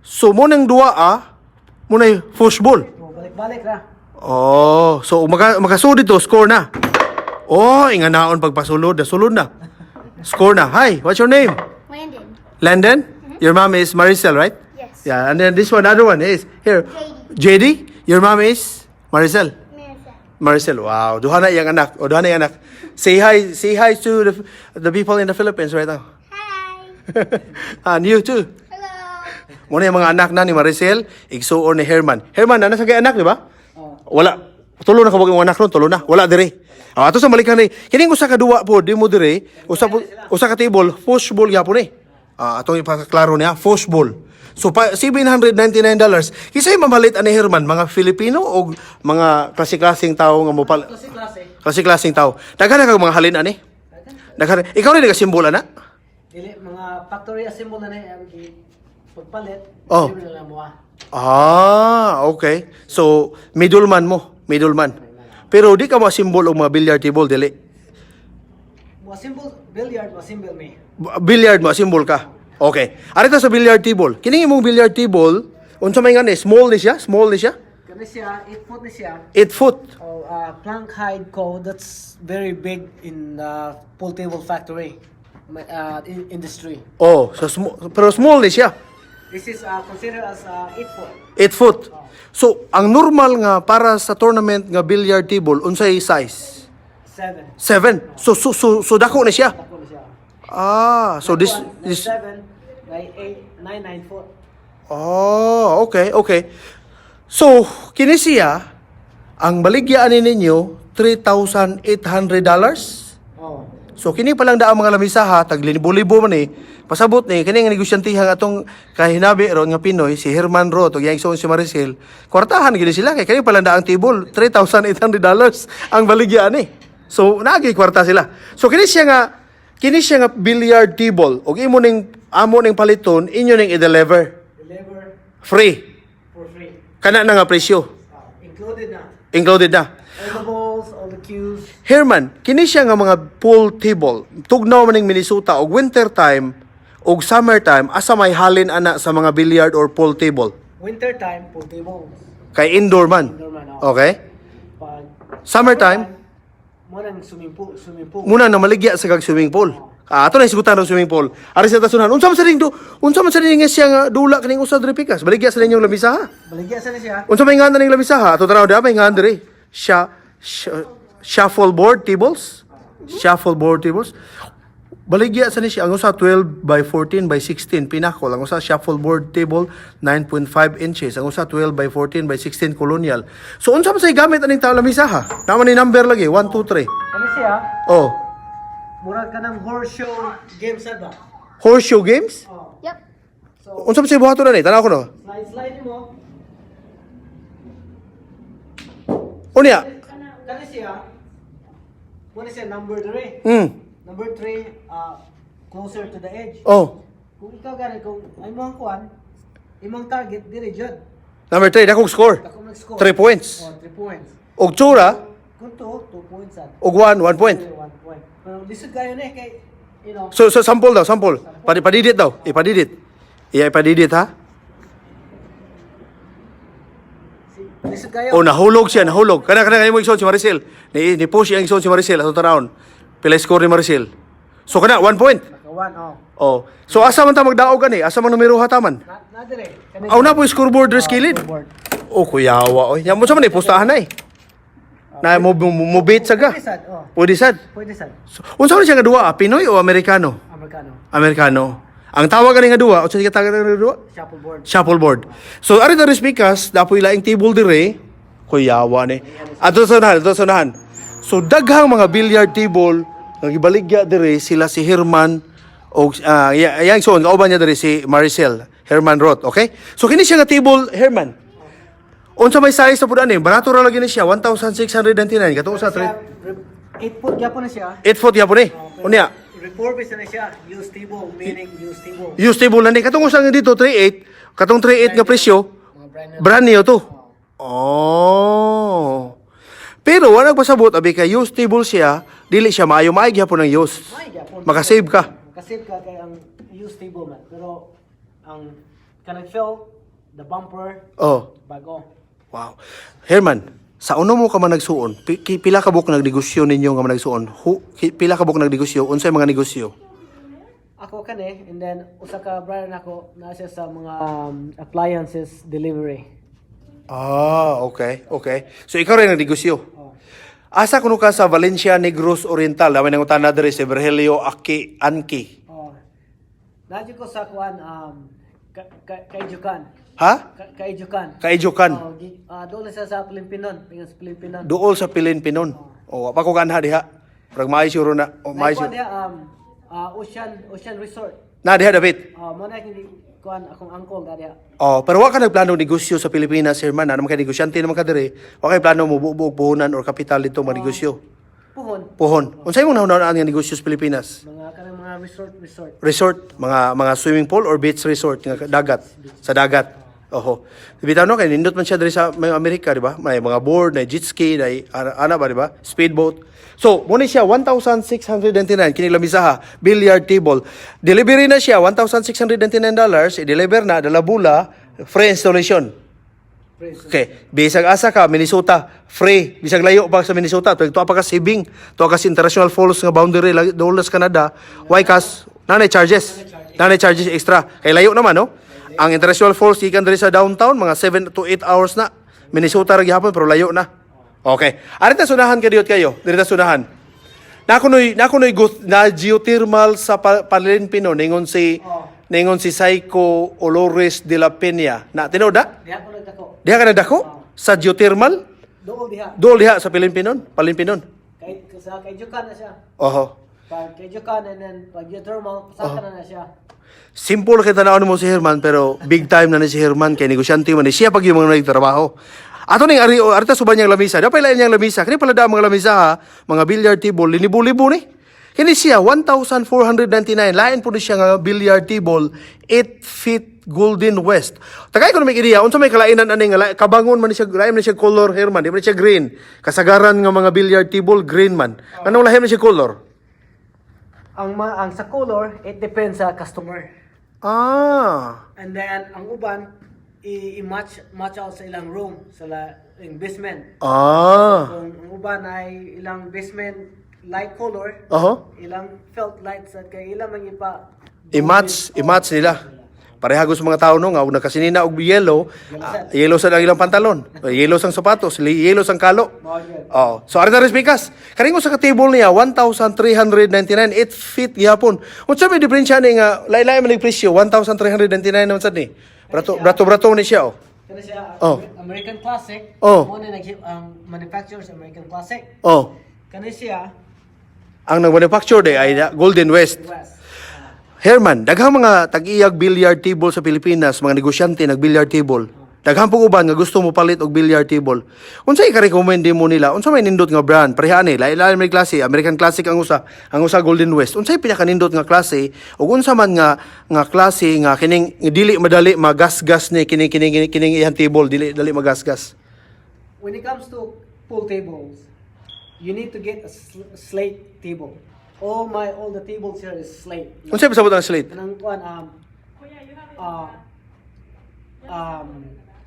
So mo nang duwa mo na push ball. Balik-balik ra. Oh, so makasud dito score na. Oh, inganaon pagpasulod, sulod na. Score na. Hi, what's your name? Landon? Your mom is Maricel, right? Yes. Yeah, and then this one, other one is here. JD. Your mom is Maricel. Maricel. Wow. Duha na iyang anak. Say hi to the people in the Philippines right now. Hi. And you too. Hello. Muna yung mga anak na ni Maricel, igsuon ni Herman. Herman, na nasa kay anak, di ba? Wala. Tulo na kabog yung anak ron, tulo na. Wala dire. Ato sa balikan ni. Kining usa ka duwa po, di mo dire. Usa ka table, pushball gyapon ni. Atong ipaklaro niya, pushball. So $799. Kisay mamalit ani Herman, mga Filipino o mga klase-klaseng tao nga mo pal. Klase-klaseng tao. Daghan na kag mga halin ani. Daghan. Ikaw rin nagasimbol ana? Dili mga factory assemble na pagpalit. Oh. Dili na mo. Okay. So middleman mo, middleman. Pero di ka ma-symbol og mga billiard table dili. Mo assemble billiard, mo assemble me. Billiard mo symbol ka. Okay. Arita sa billiard table. Kining imong billiard table, unsa may ngani, small ni siya? Small ni siya? Kani siya 8 foot ni siya. 8 foot. Plank height ko, that's very big in pool table factory industry. Oh, so pero small ni siya. This is considered as 8 foot. 8 foot. So, ang normal nga para sa tournament nga billiard table, unsay size? 7. 7. So dako na siya. Ako na siya. So this 7 by 9 foot. Oh, okay. So, kini siya ang baligya ani ninyo $3,800. Oh. So kini pa lang daang mga lamisaha tag libo-libo man ni. Pasabot ni kini nga negosyantehang atong kahinabi ron nga Pinoy si Herman Rott ug iyang igsuon si Maricel. Kwartahan gid sila kay kani pa lang daang table $3,800 ang baligya ani. So naagi kwarta sila. So kini siya nga billiard table ug imo ning amo ning paliton inyo ning i-deliver Deliver free. for free. Kana na nga presyo. Included na. Included na. All the balls, all the cues. Herman, kini siya nga mga pool table. Tugnaw man ning Minnesota og winter time og summer time asa may halin ana sa mga billiard or pool table. Winter time, pool table. Kay indoor man. Indoor man, Okay? Pag Summertime, mo nang swimming pool. muna na maligya sa kag swimming pool. Ato na isgutan ng swimming pool. Ari sa tasunan. Unsa man sa ring unsa man sa ring nga siya nga dula kaning usa diri pikas. Baligya sa ninyong lamisaha. Baligya sa siya. Unsa may ngana ning lamisaha? Ato tanaw da may ngana diri. Shuffleboard tables. Shuffleboard tables. Baligya sa ni siya ang usa 12 by 14 by 16 pinakol. Ang usa shuffleboard table 9.5 inches. Ang usa 12 by 14 by 16 colonial. So unsa man say gamit aning tawo lamisaha? Naman ni number lagi 1 2 3. Ano siya? Oh. Murag ka ng horseshoe game set ba? Horseshoe games? Oh. Yep. So, Unsa man say buhaton na ni? Tanaw ko no. slide mo. Unya. Kani siya. Muna siya number 3. Number 3, closer to the edge. Oh. Kung ikaw gani, kung ay mo ang kuan, imong target diri jud. Number 3 dakong score. Ako nag-score. 3 points. 3 points. Og tsura Kung 2 points sad. og 1 point. 1 point. Pero lisod kayo na kay So sample daw, sample. Padidit daw. Ipadidit. Ipadidit ha. lisod kayo. O nahulog siya, nahulog. Kana mo igsoon si Maricel. Ni push ang igsoon si Maricel ato tarawon. Pila score ni Maricel. So kana 1 point. Naka 1 oh. Oh. So asa man ta magdaog gani? Asa man numero hataman? Na dire. Kani Aw na po yung scoreboard dress kilid. board. Oh kuyawa oy. Nya mo sa man ni pustahan na eh. Na mo bait saga. Pwede sad, oh. Pwede sad. Pwede sad. So, unsa man siya nga duwa? Pinoy o Amerikano? Amerikano. Amerikano. Ang tawag gani nga duwa, unsa siya tawag nga duwa? Shuffleboard. Shuffleboard. So ari ta speakers, dapoy laing table dire. Kuyawa ni. Ato sa unahan. So daghang mga billiard table nga gibaligya dire sila si Herman o yang son kauban niya dire si Maricel, Herman Rott, okay? So kini siya nga table Herman. Unsa may size sa pud ani? Barato ra lagi ni siya 1,699 katong usa 8 foot gyapon na siya. 8 foot yapon ni. Unya. Refurbish na siya. Used table, meaning used table. Use table na ni katong usa nga dito 38, katong 38 nga presyo. Mga brand new. Brand new to. Oh. Pero wala pasabot abi kay use table siya, dili siya maayo maay gyapon ang use. May gyapon. Makasave ka. Makasave ka kay ang used table man. Pero ang kanang fill, the bumper, Oh. bago. Wow. Herman, sa uno mo ka man nagsuon, pila ka buk nagnegosyo ninyo nga man nagsuon? Pila ka buk nagnegosyo? Unsay mga negosyo? Ako kani, and then usa ka brother nako na siya sa mga appliances delivery. Okay. So ikaw rin nagnegosyo. Asa kuno ka sa Valencia, Negros Oriental, dami nang utana diri sa Virgilio Anki. Nadyo ko sa kuan Caidiocan. Ha? Caidiocan. Kaidiocan. Doon sa Pilimpinon. Pingas Pilimpinon. Duol sa Pilinpinon. O, pa ko ganha diha. Prag maay siguro na. O, maay Kuan siguro. dia Ocean Resort. Na diha, David. Mo na hindi kuan akong uncle dia. Oh, pero wa ka nagplano negosyo sa Pilipinas, Herman. Ano man kay negosyante naman ka dire. Wa kay plano mo bubuog puhunan or kapital dito mga negosyo. Puhon. Unsay imong nahunaon nga negosyo sa Pilipinas? Mga resort. Resort, mga swimming pool or beach resort nga dagat, sa dagat. Oho. Bitaw no kay nindot man siya diri sa mga Amerika, di ba? May mga board, may jet ski, may ana ba, di ba? Speedboat. So, mo ni siya 1,699 kini lamisaha, billiard table. Delivery na siya $1,699, i-deliver na dala bula, free installation. Okay, bisag asa ka Minnesota, free. Bisag layo pa sa Minnesota, tuig pa ka Sibing, tuwa ka sa International Falls nga boundary Dolas Canada, why kas nanay charges. Nanay charges extra. Kay layo naman no. Ang International Falls ikan diri sa downtown mga 7 to 8 hours na. Minnesota ra gihapon pero layo na. Okay. Ari ta sunahan ka diot kayo. Diri ta sunahan. Nakunoy na geothermal sa Palinpino ningon si Saiko Olores de la Peña. Na tinuod na? Diha ko nagdako. Diha ka nagdako? Sa geothermal? Dool diha sa Palinpinon. Sa Caidiocan na siya. Oho. Pag Caidiocan and then pag geothermal, pasaka na siya. Simple kita na mo si Herman pero big time na ni si Herman kay negosyante man ni siya pag yung mga nagtrabaho. Ato ning arita suban niyang lamisa. Dapat lain niyang lamisa. Kini pala da mga lamisa ha, mga billiard table linibo-libo ni. Kini siya 1,499. Lain po ni siya nga billiard table 8 feet golden west. Tagay ko na may ideya unsa may kalainan ani nga kabangon man ni siya, lain man siya color Herman, di man siya green. Kasagaran nga mga billiard table green man. Anong lahi man siya color? Ang sa color, it depends sa customer. And then ang uban i-match out sa ilang room, sa ilang basement. Kung ang uban ay ilang basement light color, ilang felt lights at kay ilang man i-match nila. Pareha gusto mga tao no nga nakasinina og yellow, yellow sa ilang pantalon, yellow sang sapatos, yellow sang kalo. So ari na respikas. Kaning usa ka table niya 1,399 8 feet gihapon. Unsa may diferensya ni nga lain-lain man ang presyo 1,399 naman sad ni. Brato ni siya Kana siya American Classic. Mo na ang manufacturers American Classic. Kana siya ang nag-manufacture ay Golden West. Herman, daghang mga tag-iyag billiard table sa Pilipinas, mga negosyante nag-billiard table. Daghang pong uban nga gusto mo palit og billiard table. Unsay ka-recommend mo nila? Unsa may nindot nga brand? Pareha ni, lain-lain may klase, American Classic ang usa Golden West. Unsay pinaka-nindot nga klase ug unsa man nga klase nga kining dili madali magasgas ni kining iyang table, dili magasgas. When it comes to pool tables, you need to get a slate table. All the tables here is slate. Unsay pasabot ang slate? Kanang kuan Kuya, you have it.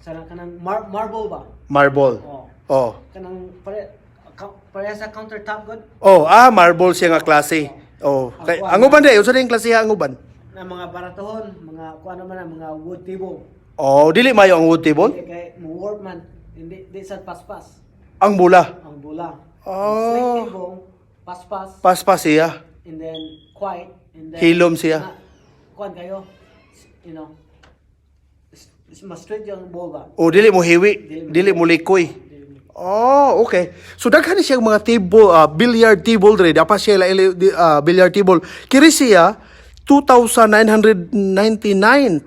kanang marble ba? Marble. Kanang pare sa countertop god. Marble siya nga klase. Kay ang uban day, unsa ding klase ang uban? Na mga baratohon, mga kuan naman mga wood table. Dili mayo ang wood table? Kay mo work man, hindi sa paspas. Ang bula. Slate table, paspas. Paspas siya. And then quiet and then Hilom siya. Kuan kayo, mas straight yung ball ba? Dili mo hiwi, dili mo likoy. Okay. So daghan ni siya mga table, billiard table dre, dapat siya billiard table. Kiri siya 2,999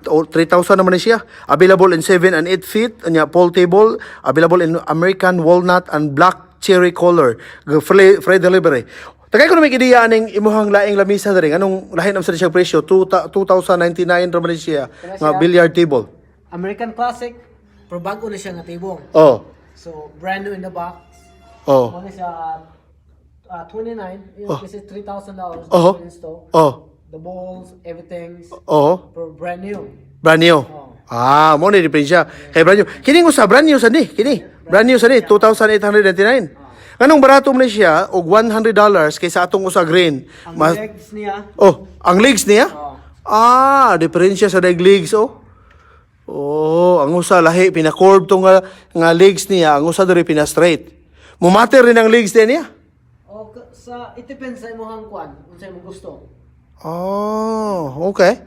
or 3,000 naman ni siya. Available in 7 and 8 feet. Anya pool table, available in American walnut and black cherry color. Free delivery. Tagay ko na may ideya aning imuhang laing lamisa diri. Anong lahi naman sa siyang presyo? 2,099 naman ni siya nga billiard table. American Classic, pero bago na siya nga table. So, brand new in the box. Muna siya 29, this is $3,000 to install. The balls, everything, pero brand new. Brand new. Mo ni diferensya. Kay brand new. Kini usa brand new sa ni. Brand new sa ni 2,899. Anong barato man siya og $100 kaysa atong usa green. Legs niya. Ang legs niya? Diferensya sa legs ang usa lahi pina-curve tong nga legs niya, ang usa diri pina-straight. Mumater rin ang legs niya? It depends sa imong kuan, unsay imong gusto.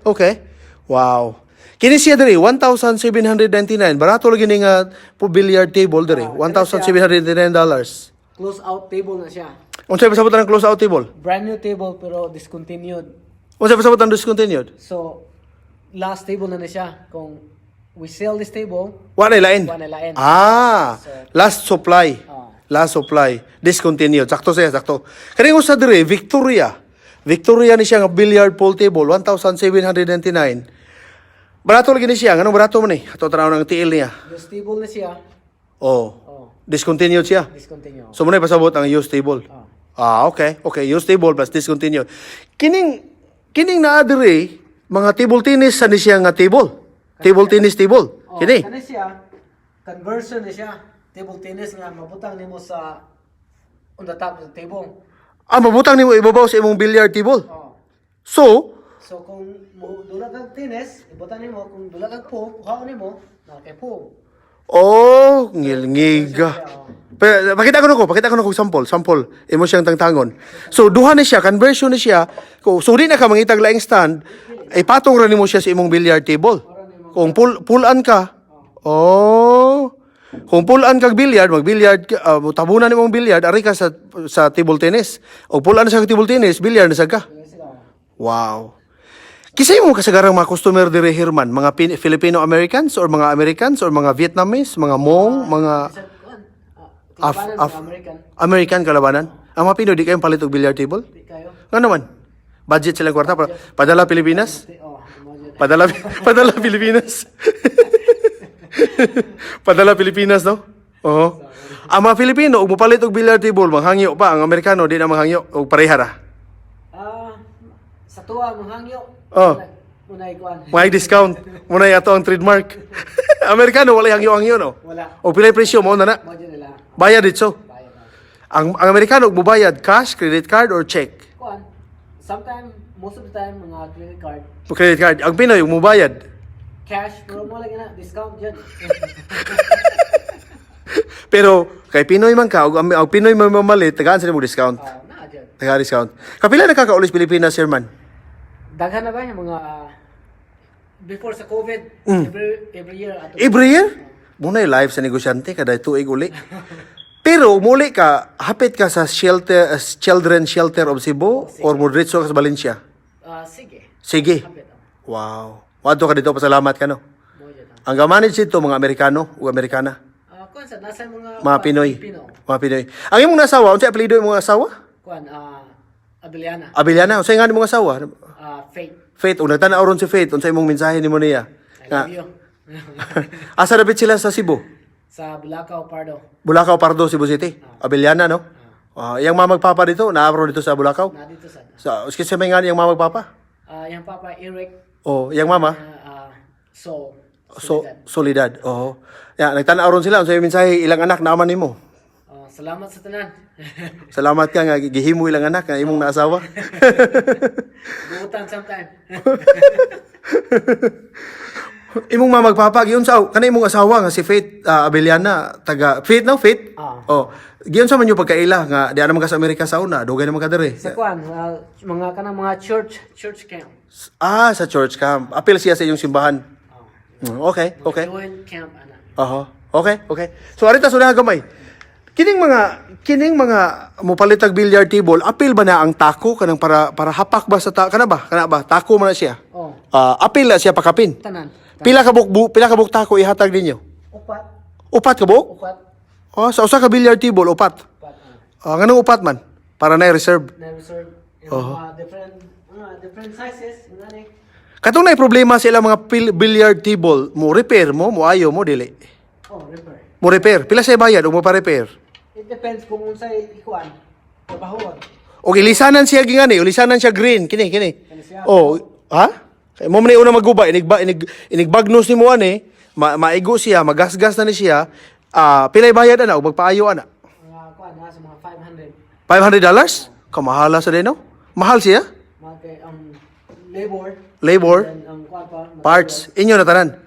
Okay. Wow. Kini siya diri 1,799. Barato lagi ni nga Pool Billiard table diri. $1,799. Close out table na siya. Unsay pasabutan ng close out table? Brand new table pero discontinued. Unsay pasabutan discontinued? So, last table na siya. Kung we sell this table, Wa na ilain. Wa na ilain. Last supply. Last supply. Discontinued. Sakto siya, sakto. Kani usa diri Victoria. Victoria ni siya nga billiard pool table 1,799. Barato lagi ni siya. Anong barato mo ni? Ato tanaw ng tiil niya. this table na siya. Oh. Oh, Discontinued siya. discontinue. So muna pasabot ang used table. Okay. Okay, used table plus discontinued. Kining naa diri mga table tennis sa ni siya nga table. Table tennis table. Kini. Kani siya, conversion na siya. Table tennis nga mabutang nimo sa on the top of the table. Mabutang nimo ibabaw sa imong billiard table. Oh. So, So kung mo dula kag tennis, ibutang nimo kung dula kag pool, kuhaon nimo na kay pool. ngilngiga. Pero pakita ko nako sample. Imo siyang tangtangon. So duha ni siya, conversion ni siya. So di na ka mangitag laing stand, ay patong ra nimo siya sa imong billiard table. Kung pull-an ka. Kung pull-an kag billiard, mag-billiard ka, tabunan nimo ang billiard, ari ka sa table tennis. O pull-an sa table tennis, billiard na ka. Wow. Kisay mo kasagarang mga customer dire Herman, mga Filipino-Americans or mga Americans or mga Vietnamese, mga Hmong, mga American. American kalabanan. Ang mga Pinoy di kayong palit og billiard table? Di kayo. Ano naman? Budget silang kwarta para padala Pilipinas? Imagine. Padala Pilipinas. Padala Pilipinas, no? Oo. Ang mga Filipino og mopalit og billiard table, manghangyo pa. Ang Amerikano di na manghangyo og pareha ra. Sa tuwa manghangyo. Unay kuan. May discount. Muna ato ang trademark. Amerikano wala hangyo-hangyo, no? Wala. O pilay presyo mo na. Imagine nila. Bayad dito. Bayad na. Ang Amerikano mubayad cash, credit card or check? Kuan. Sometimes, most of the time, mga credit card, Credit card. Ang Pinoy mubayad. cash, pero mo lagi na, discount dyan. Pero kay Pinoy man ka, og ang Pinoy man mamalit, tagaan sa mo discount. Na dyan. Taga discount. Kapila nakakaulis Pilipinas, Herman? Daghan na ba yung mga, before sa COVID, every year. Every year? Muna live sa negosyante kada tuig uli. Pero muli ka, hapit ka sa children shelter of Cebu or mo diretso ka sa Valencia? Sige. Sige. Kapit. Wow. Wadto ka dito, pasalamat ka no. Mo dyan. Ang gamanage dito mga Amerikano o Amerikana, Kuan sa, nasa mga, mga Pinoy. Pilipino. Mga Pinoy. Ang imong asawa, unsay apelyido imong asawa? Kuan, Abiliana. Abiliana, unsay nga imong asawa? Faith. Faith, ug nagtanaw ron si Faith, unsay imong mensahe nimo niya? I love you. Asa dapit sila sa Cebu? Sa Bulacau, Pardo. Bulacau, Pardo, Cebu City. Abiliana, no? Iyang mga magpapa dito, naabro dito sa Bulacau. Na dito sa, Kasi may nga iyang mga magpapa. yung papa, Eric, Iyang mama? Soul. Solidad. Oo. Nagtanaw ron sila, unsay mensahe ilang anak naaman nimo? Salamat sa tanan. Salamat ka nga gihimo ilang anak nga imong naasawa. Buutan sometime. Imong mamagpapa giyon sa kanay imong asawa nga si Faith Abeliana taga Faith no Faith. Giyon sa man yung pagkaila nga di naman ka sa Amerika sa una, dugay naman ka diri. Sa kuan, mga kanang mga church camp. Sa church camp. Apil siya sa iyong simbahan. Okay. Join camp ana. Okay. So arita sud gamay. Kining mga mopalitag billiard table, apil ba na ang tako kanang para hapak ba sa kana ba? Tako man na siya. Apil na siya pakapin. Tanan. Pila ka buk tako ihatag ninyo? Upat ka buk? Upat. Sa usa ka billiard table upat. Nganong upat man? Para na reserve. Na reserve. Different sizes, ngani. Katong na problema sa ilang mga billiard table, mo repair mo ayo mo dili. Repair. Mo repair. Pila sa bayad o mo pa repair? It depends kung unsay ikuan. Trabahoan. Okay, lisanan siya gingani, lisanan siya green, kini. siya. Ha? Kay mo man una magguba, inigbagnos ni mo ani, maigo siya, magasgas na ni siya. Pilay bayad ana og magpaayo ana? Mga kuan sa mga $500. $500? Kamahala sa deno? Mahal siya? Mga kay labor. Labor, Kuan pa. parts, inyo na tanan.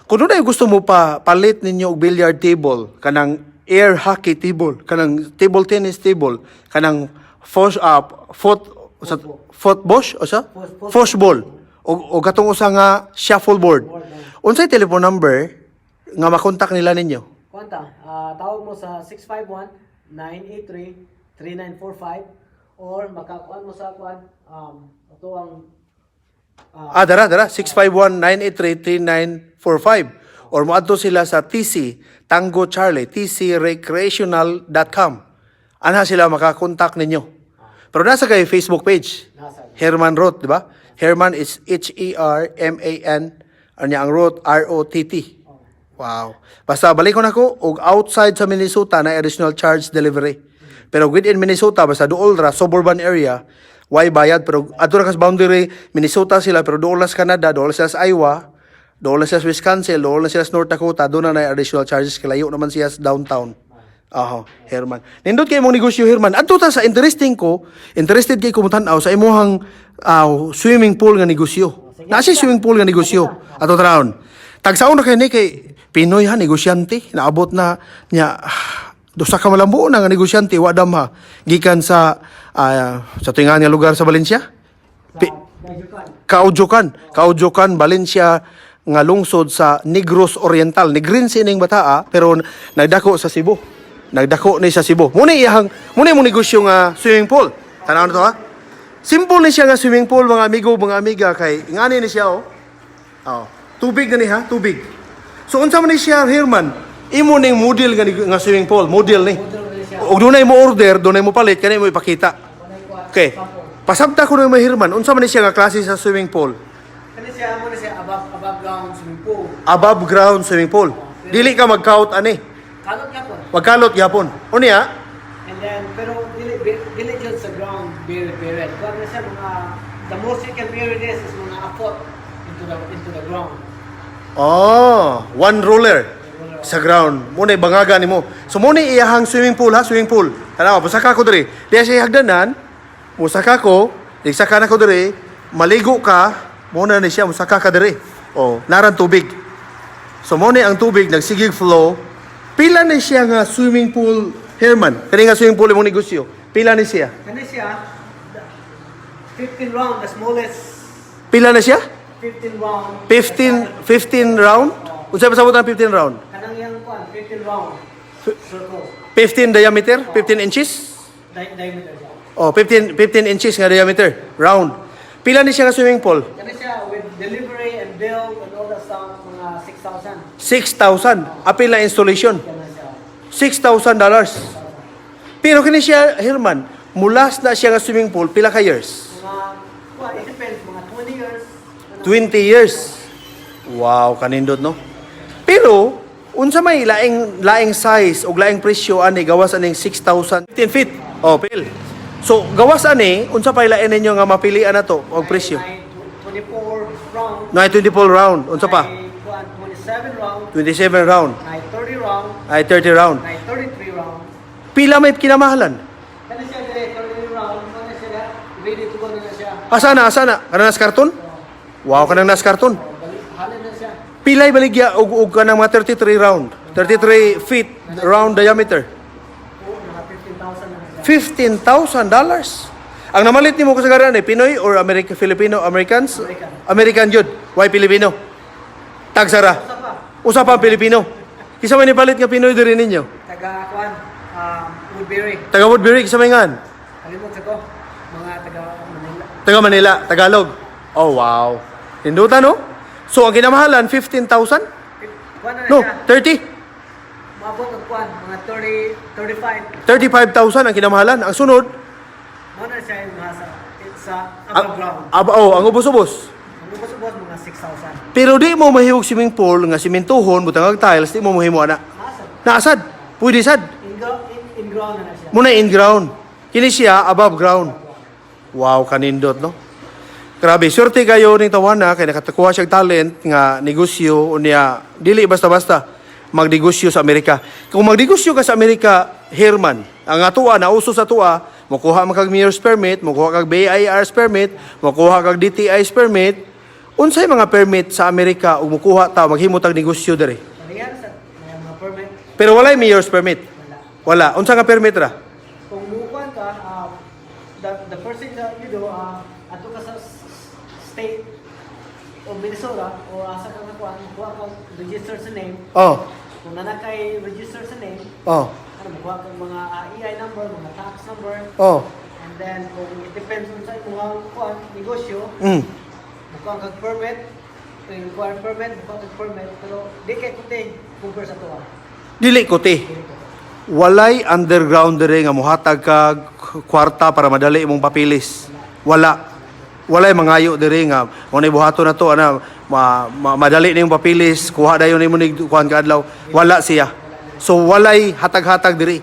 Kung doon gusto mo pa palit ninyo og billiard table, kanang air hockey table, kanang table tennis table, kanang football, o katong usa nga shuffleboard. Unsay telephone number nga makontak nila ninyo? Kwanta, tawag mo sa 651-983-3945 or makakuan mo sa kuan ito ang Dara 651-983-3945 or moadto sila sa TC Tango Charlie tcrecreational.com. Anha sila makakontak ninyo. Pero nasa kay Facebook page. nasa. Herman Rott, di ba? Herman is Herman, anya ang Rott ROTT. Wow. Basta balik ko na ko og outside sa Minnesota na additional charge delivery. Pero within Minnesota basta duol ra suburban area, why bayad pero adto ra kas boundary Minnesota sila pero duol sa Canada, duol sila sa Iowa, duol sila sa Wisconsin, duol sila sa North Dakota, doon na additional charges kalayo naman siya sa downtown. Herman. Nindot kay mong negosyo Herman. Adto ta sa interested kay kumutanaw sa imuhang swimming pool nga negosyo. Nasi swimming pool nga negosyo. Ato tarawon. Tagsaon na kay ni kay Pinoy ha negosyante naabot na nya dosa ka malambuong nga negosyante wadam ha gikan sa tingan nga lugar sa Valencia. Caidiocan, Valencia nga lungsod sa Negros Oriental. Negrin sining bataa pero nagdako sa Cebu. Nagdako ni sa Cebu. Muna mong negosyo nga swimming pool. Tanaw na to ha. Simple ni siya nga swimming pool mga amigo, mga amiga kay ngani ni siya tubig na ni ha, tubig. So unsa man ni siya Herman? Imo ning model nga swimming pool, model ni. Og dunay mo order, dunay mo palit kani mo ipakita. Okay. Pasabta ko na mo Herman, unsa man ni siya nga klase sa swimming pool? Kani siya mo na siya above ground swimming pool. Above ground swimming pool. Dili ka mag-count ani. Kalot ka po. Magkalot yapon. Unya? And then pero dili jud sa ground period. Kung na siya mga the most you can period is mga apot into the ground. One roller sa ground. Muna bangaga nimo. So muna iyahang swimming pool ha, swimming pool. Tanaw, musaka ko diri. Diya siya hagdanan, musaka ko, igsaka na ko diri, maligo ka, muna ni siya musaka ka diri. Naran tubig. So muna ang tubig nagsigig flow. Pila ni siya nga swimming pool, Herman? Kani nga swimming pool imong negosyo. Pila ni siya? Kani siya 15 round, the smallest. Pila na siya? 15 round. 15 round? Unsa pa sabot ang 15 round? Kanang yang kuan 15 round. Circle. 15 diameter, 15 inches? Diameter siya. 15 inches nga diameter, round. Pila ni siya nga swimming pool? Kani siya with delivery and bill and all that stuff mga 6,000. 6,000. Apil na installation. Kana siya. $6,000. Pero kini siya, Herman, mulas na siya nga swimming pool, pila ka years? It depends, mga 20 years. 20 years. Wow, kanindot no? Pero, unsa may laing size o laing presyo ani gawas aning 6,000 15 feet. Pil. So, gawas ani, unsa pa ilain ninyo nga mapilian na to og presyo? May 24 round. Na 24 round, unsa pa? May 27 round. 27 round. May 30 round. Ay 30 round. May 33 round. Pila may kinamahalan? Kani siya dire 30 round. Kani siya ready to go na siya. Asana? Kanang nas karton? Wow, kanang nas karton. Halin na siya. Pilay baligya og kanang mga 33 round. 33 feet round diameter. Mga 15,000 na siya. $15,000. Ang namalit nimo kasagaran Pinoy or Filipino, Americans? American jud. Why Filipino? Tagsara. Usa pa Filipino. Kisa may nipalit nga Pinoy diri ninyo? Taga kuan Woodbury. Taga Woodbury kisa may ngan? Kalimot sa ko. Mga taga Manila. Taga Manila, Tagalog. Oh wow. Hindutan no? So ang kinamahalan 15,000? Kuan na No, siya. 30. Maabot ang kuan mga 35. 35,000 ang kinamahalan. Ang sunod, Mo na siya yung sa above ground. ang ubos-ubos. Ang ubos-ubos mga 6,000. Pero di mo mahimog swimming pool nga simentohon butang og tiles, di mo mahimo ana. Nasad. Naasad. Pwede sad. In ground na siya. Muna in ground. Kini siya above ground. Wow, kanindot no. Grabe, swerte kayo ning tawana kay nakatakuha siyang talent nga negosyo unya dili basta-basta magnegosyo sa Amerika. Kung magnegosyo ka sa Amerika, Herman, ang atuwa na uso sa tuwa, makuha man kag mayor's permit, makuha kag BIR's permit, makuha kag DTI's permit. Unsay mga permit sa Amerika ug makuha ta maghimo tag negosyo diri? Parihan sa mga permit. Pero walay mayor's permit. Wala. Unsa nga permit ra? Kung mukuan ka, the first thing that you do, ato ka sa state of Minnesota o asa ka kuan, kuha ka register sa name. Oh. Kung na kay register sa name, Oh. ano mo kuha ka mga EI number, mga tax number. Oh. And then kung it depends on sa imong kuan negosyo, Mm. kuha ka permit, yung kuha permit, kuha ka permit, pero di kay kuting compare sa tuwa. Dili ko ti. Walay underground dire nga mohatag kag kwarta para madali imong papilis. Wala. Walay mangayo dire nga mo na buhaton na to ana madali na yung papilis, kuha dayon nimo nig kuan kadlaw. Wala siya. So walay hatag-hatag diri.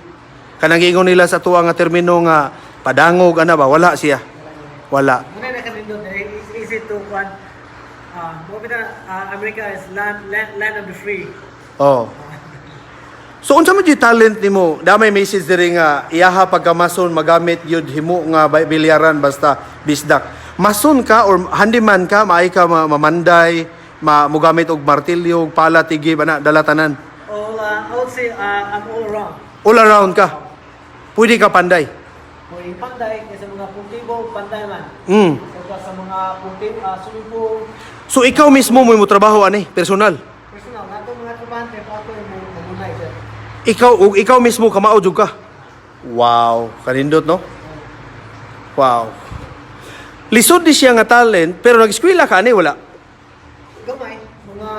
Kanang giingon nila sa tuwa nga termino nga padangog ana ba, wala siya. Wala. Muna na kanindot, it's easy to kuan. Mo America is land of the free. Oh. So unsa man jud talent nimo? Damay message diri nga iyaha pagkamason magamit yud himo nga bilyaran basta bisdak. Mason ka or handyman ka, maay ka mamanday, mogamit og martilyo, pala, tigib ana dalatanan. I would say I'm all around. All around ka. Pwede ka panday. Kung panday kay sa mga puntibo, panday man. Mm. So sa mga puntibo, swimming pool, So ikaw mismo mo trabaho ani, personal. personal, nato mga trabahante pa ako yung mamunay dyan. Ikaw mismo kamao jud ka. Wow, kanindot no? Wow. Lisod di siya nga talent pero nag-eskwela ka ani wala. Gamay, mga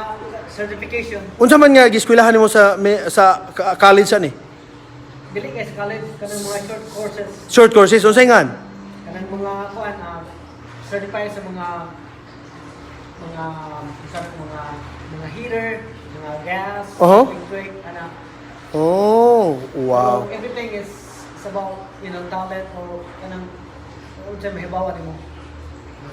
certification. Unsa man nga gi-eskwelahan nimo sa college ani? Dili kay sa college, kanang mga short courses, Short courses unsay ngan? kanang mga kuan, certified sa mga mga heater, mga gas, Uh-huh. electric, ana. Oh, wow. So, everything is about, talent o kanang unsa mahibawan nimo.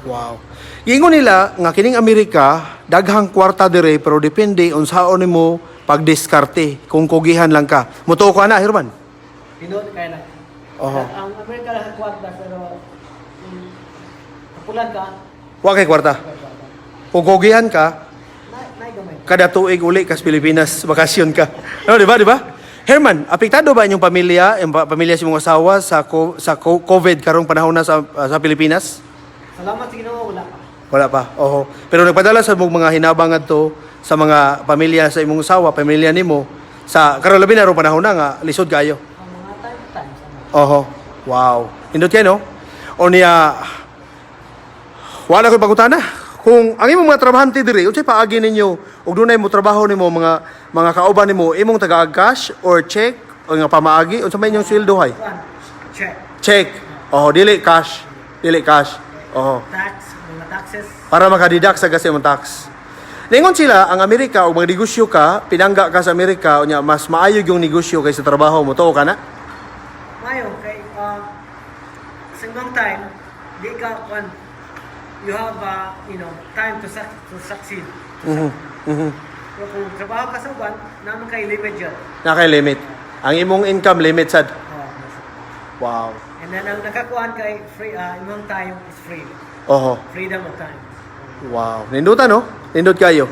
Wow. Ingon nila nga kining Amerika daghang kwarta dire pero depende unsaon nimo pagdiskarte kung kugihan lang ka. Mutuo ka na, Herman. Pinod kay na. Oho. Ang Amerika lang kwarta pero kapulan ka, Wa kay kwarta. Kung kugihan ka, na gamay. kada tuig uli kas Pilipinas, bakasyon ka. No, di ba? Di ba? Herman, apektado ba inyong pamilya, pamilya sa imong asawa sa COVID karong panahon na sa Pilipinas? Salamat sa Ginoo, wala pa. Wala pa. Oho. Pero nagpadala sa mong mga hinabang adto sa mga pamilya sa imong asawa, pamilya nimo sa karon labi na ro panahon na nga lisod kayo. Ang mga time Oho. Wow. Indot kay no? O niya wala ko pagutana. Kung ang imong mga trabahante diri, unsay paagi ninyo ug dunay mo trabaho nimo mga kauban nimo, imong taga cash or check o nga pamaagi unsa may inyong sweldo hay? check. Check. Oho, dili cash. Dili cash. Oho. Tax, mga taxes. Para makadidak sa kasi mong tax. Ningon sila, ang Amerika, o magnegosyo ka, pinangga ka sa Amerika, o niya, mas maayog yung negosyo kaysa trabaho mo. Totoo ka na? Mayo, kay sa ibang time, di ka you have time to succeed. So kung trabaho ka sa uban, naman kay limit dyan. Naka-limit. Ang imong income limit sad. Wow. And then ang nakakuan kay free, imong time is free. Oho. Freedom of time. Wow. Nindutan, no? Nindot kayo.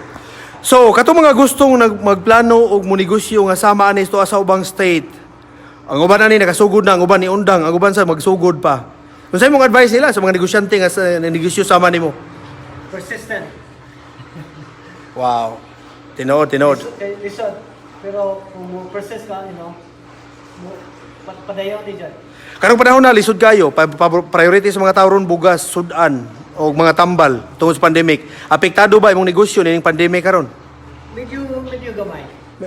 So, kato mga gustong magplano og monegosyo nga sama ani sa ubang state. Ang uban ani nakasugod na, ang uban ni undang, ang uban sa magsugod pa. Unsay mong advice nila sa mga negosyante nga sa negosyo sama nimo? Persistent. Wow. Tinood. Lisod. Pero kung mo persist ka, padayon di dyan. Karong panahon na lisod kayo, priority sa mga tawron bugas, sudan o mga tambal tungod sa pandemic. Apektado ba imong negosyo ning pandemic karon? Medyo gamay.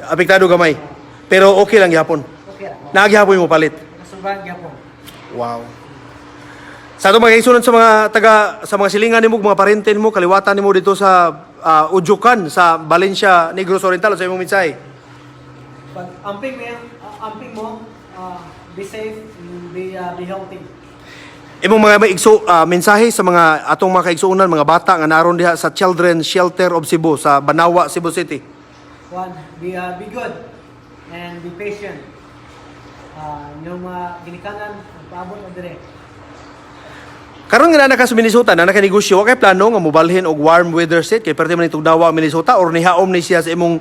Apektado gamay. Pero okay lang gyapon. Okay lang. Naagihapon mo palit. Nasubahan gyapon. Wow. Sa ato mga kaisunod sa mga silingan nimo, mga parente nimo, kaliwatan nimo dito sa Ujukan sa Valencia, Negros Oriental sa imong mensahe. Pag amping mo, be safe, be healthy. Imong mga mensahe sa mga atong mga kaigsuonan, mga bata nga naron diha sa Children's Shelter of Cebu sa Banawa, Cebu City. One, be good and be patient. Yung ginikanan, paabot na dire. Karon nga na ka sa Minnesota na nakanegosyo, wa kay plano nga mobalhin og warm weather set kay perti man itong dawa ang Minnesota or nihaom ni siya sa imong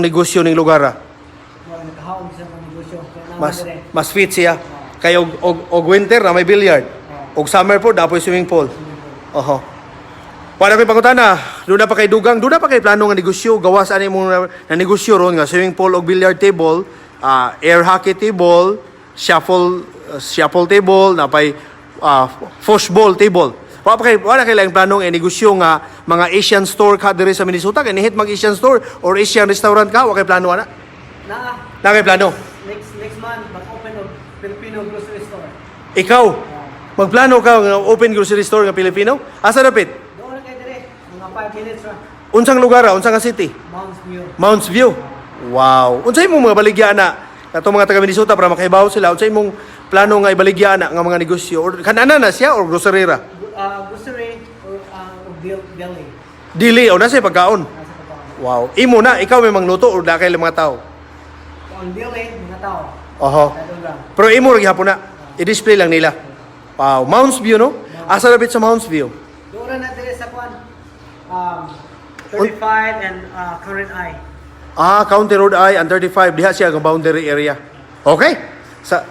negosyo ning lugar. Well, nakahaon sa mga negosyo. Kaya naman dire. Mas fit siya. Kay og winter na may billiard. Og summer po dapoy swimming pool. Oho. Wala ko'y pangutana, doon na pa kay dugang, doon na pa kay plano nga negosyo, gawas ani mo na negosyo ron nga swimming pool o billiard table, air hockey table, shuffle table, napay foosball table. Wala kay lang plano nga negosyo nga mga Asian store ka diri sa Minnesota, kay nihit mag Asian store or Asian restaurant ka, wa kay plano ana. Na kay plano. Next month mag-open og Filipino grocery store. Ikaw, magplano ka nga open grocery store nga Pilipino? Asa dapit? Doon na kayo dire, mga 5 minutes ra. Unsang lugar, unsang nga city? MoundsView. MoundsView. Wow. Unsay imong mga baligya na kato mga taga Minnesota para makahibaw sila unsay imong plano nga ibaligya na nga mga negosyo or kanana na siya or grocery ra? Grocery or deli. Dili o nasa pagkaon. Nasa pagkaon. Wow. Imo na ikaw may mangluto or dakay lang mga tao. Ang deli mga tao. Oho. Doon ra. Pero imo ra gihapon na. I-display lang nila. Wow. MoundsView no? Asa dapit sa MoundsView? Doon na dire sa kwan. 35 and current eye. County Road I and 35 diha siya ang boundary area. Okay? Sa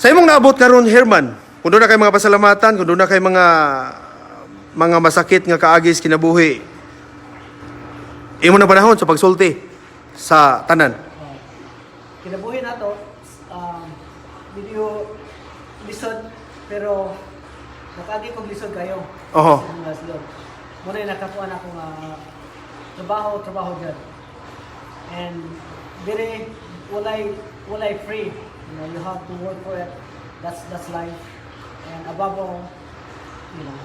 imong naabot karon Herman, kung doon na kay mga pasalamatan, kung doon na kay mga masakit nga kaagis kinabuhi. Imo na panahon sa pagsulti sa tanan. Kinabuhi na to, video lisod, pero nakagi kong lisod kayo. Oho. Mga lisod. Muna yung nakakuan ako nga trabaho dyan. And dire walay free. You know, you have to work for it. That's life. And above all, you know,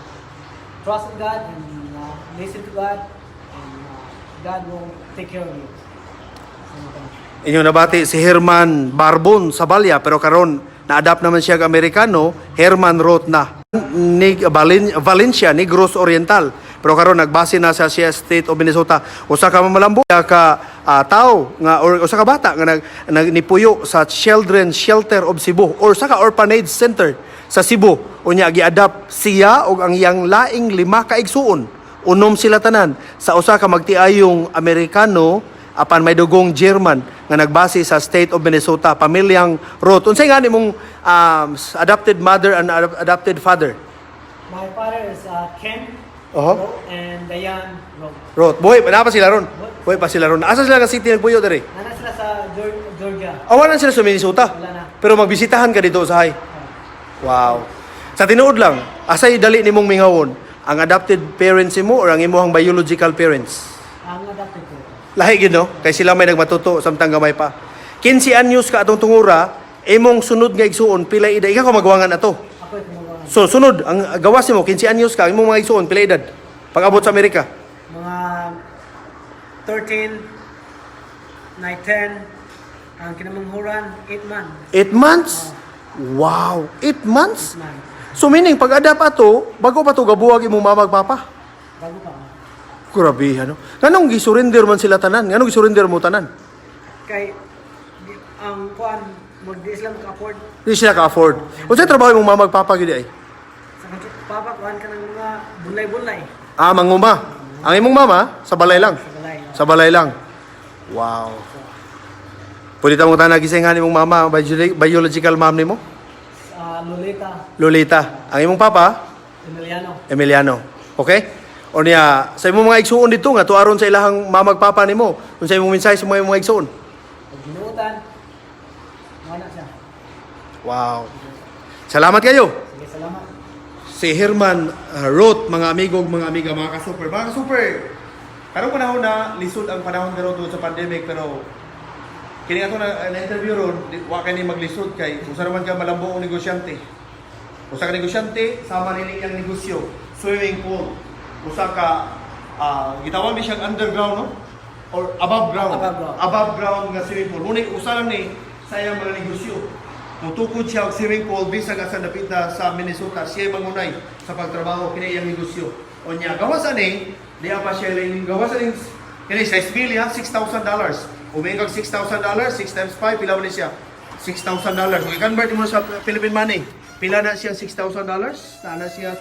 trust in God and listen to God, and God will take care of you. Inyong nabati si Herman Barbon sa Balya pero karon na-adapt naman siya ang Amerikano, Herman Rott na. Valencia, Negros Oriental. Pero karon nagbase na sa State of Minnesota. Usa ka malambuong ka tao nga or usa ka bata nga nagnipuyo sa Children's Shelter of Cebu or sa ka orphanage center sa Cebu. Unya gi-adapt siya og ang iyang laing 5 ka igsuon. Unom sila tanan sa usa ka magtiayong Amerikano apan may dugong German nga nagbase sa State of Minnesota, pamilyang Rott. Unsay nga nimong adopted mother and adopted father? My father is Ken Oho. and Diane Rott. Rott. Buhay pa sila ron. Buhay pa sila ron. Asa sila ka city nagpuyo diri? Nana sila sa Georgia. Awalan sila sa Minnesota. Wala na. Pero magbisitahan ka dito sa Wow. Sa tinuod lang, asay dali nimong mingawon ang adopted parents mo or ang imong biological parents? Ang adopted ko. Lahi gid no? Kay sila may nagmatuto samtang gamay pa. 15 anyos ka atong tungura, imong sunod nga igsuon pila edad. Ikaw magwangan ato. Ako yung mga So sunod ang gawas nimo 15 anyos ka, imong mga igsuon pila edad pag-abot sa Amerika. mga 13, 10, ang kinamanghuran, 8 months. 8 months? Wow, 8 months? 8 months. So meaning pag-adapt ato, bago pa to gabuwag imong mama ug papa. Bago pa. Grabe ano. Nganong gisurrender man sila tanan? Nganong gisurrender mo tanan? Kay, ang kuan, mag-Islam ka-afford. Di sila ka-afford. Unsay trabaho imong mama ug papa gid ay? Sa papa, kuan ka ng mga bulay-bulay. Manguma. Ang imong mama sa balay lang. Sa balay. Sa balay lang. Wow. Pwede ta mo tanag gisingan imong mama, biological mom nimo? Lolita, Lolita. Ang imong papa? Emiliano. Emiliano. Okay? O niya, sa imong mga igsuon dito nga tuaron sa ilahang mama ug papa nimo. Unsa imong mensahe sa mga igsuon? Pag ginuutan, mana siya. Wow. Salamat kayo. Sige, salamat. Si Herman Rott, mga amigo, mga amiga, mga ka-super. Mga ka-super, karong panahon na lisod ang panahon karon tungod sa pandemic pero kini ato na-interview ron, wa kay ni maglisod kay usa naman ka malambuong negosyante. Usa ka negosyante sama nini iyang negosyo, swimming pool. Usa ka gitawag ni siyang underground no? Or above ground. Above ground nga swimming pool. Ngunit usa lang ni sa iyang mga negosyo. Mutukod siya og swimming pool bisag asa dapit na sa Minnesota. Siya mangunay sa pagtrabaho kini iyang negosyo. Unya gawas ani, diya pa siya lang gawas ani kini sa Esbilia $6,000. Umingag $6,000, 6 times 5, pila man siya? $6,000. Kung i-convert mo sa Philippine money, pila na siya $6,000? Na siya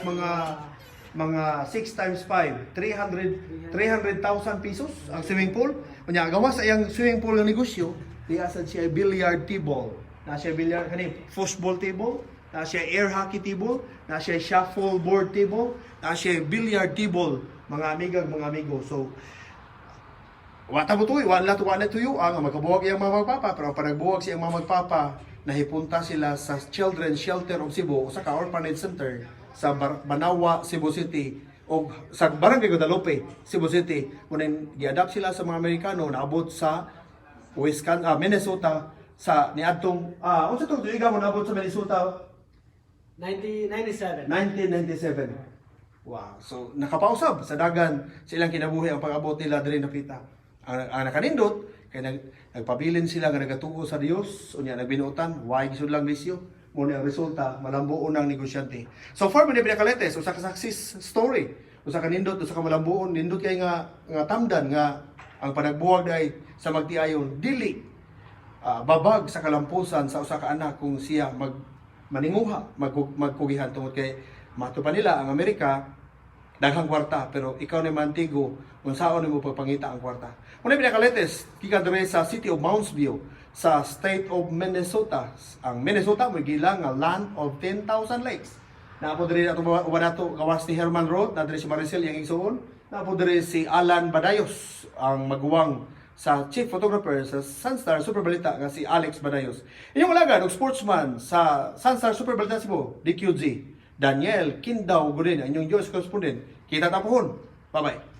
mga 6 times 5, 300,000 pesos ang swimming pool. Kunya gawa sa iyang swimming pool ng negosyo, diasad siya billiard table. Na siya billiard kani, foosball table, na siya air hockey table, na siya shuffleboard table, na siya billiard table mga amigang mga amigo. So wata mo tuyo, wala tuyo ang magkabuwag iyang mga magpapa, pero pag nagbuwag siyang mga magpapa, nahipunta sila sa Children's Shelter of Cebu, sa Orphanage Center sa Banawa, Cebu City, o sa Barangay Caidiocan, Cebu City. Kunin gi-adapt sila sa mga Amerikano, naabot sa Minnesota sa niadtong unsa tong tuiga mo naabot sa Minnesota 1997. 1997. Wow. So nakapausab sa dagan sa ilang kinabuhi ang pag-abot nila diri napita. Ang nakanindot kay nagpabilin sila nga nagatuo sa Dios unya nagbinuotan why gisud lang bisyo mo ang resulta malambuon ang negosyante. So far man pinakaletes usa ka success story, usa ka nindot usa ka malambuon nindot kay nga tamdan nga ang panagbuwag ay sa magtiayong dili babag sa kalampusan sa usa ka anak kung siya maninguha magkugihan tungod kay mato pa nila ang Amerika daghang kwarta pero ikaw ni mantigo unsaon nimo pagpangita ang kwarta. Muna pinakaletes gikan diri sa City of MoundsView sa State of Minnesota. Ang Minnesota mo gilang nga land of 10,000 lakes. Naapo diri ato wanato gawas ni Herman Rott, na diri si Maricel iyang igsuon. Naapo diri si Alan Badayos ang maguwang sa chief photographer sa Sunstar Superbalita nga si Alex Badayos. Inyong alagan og sportsman sa Sunstar Superbalita Cebu, DQG, Daniel Kindaw Gurin, inyong Diyos correspondent. Kita tapuhon. Bye-bye.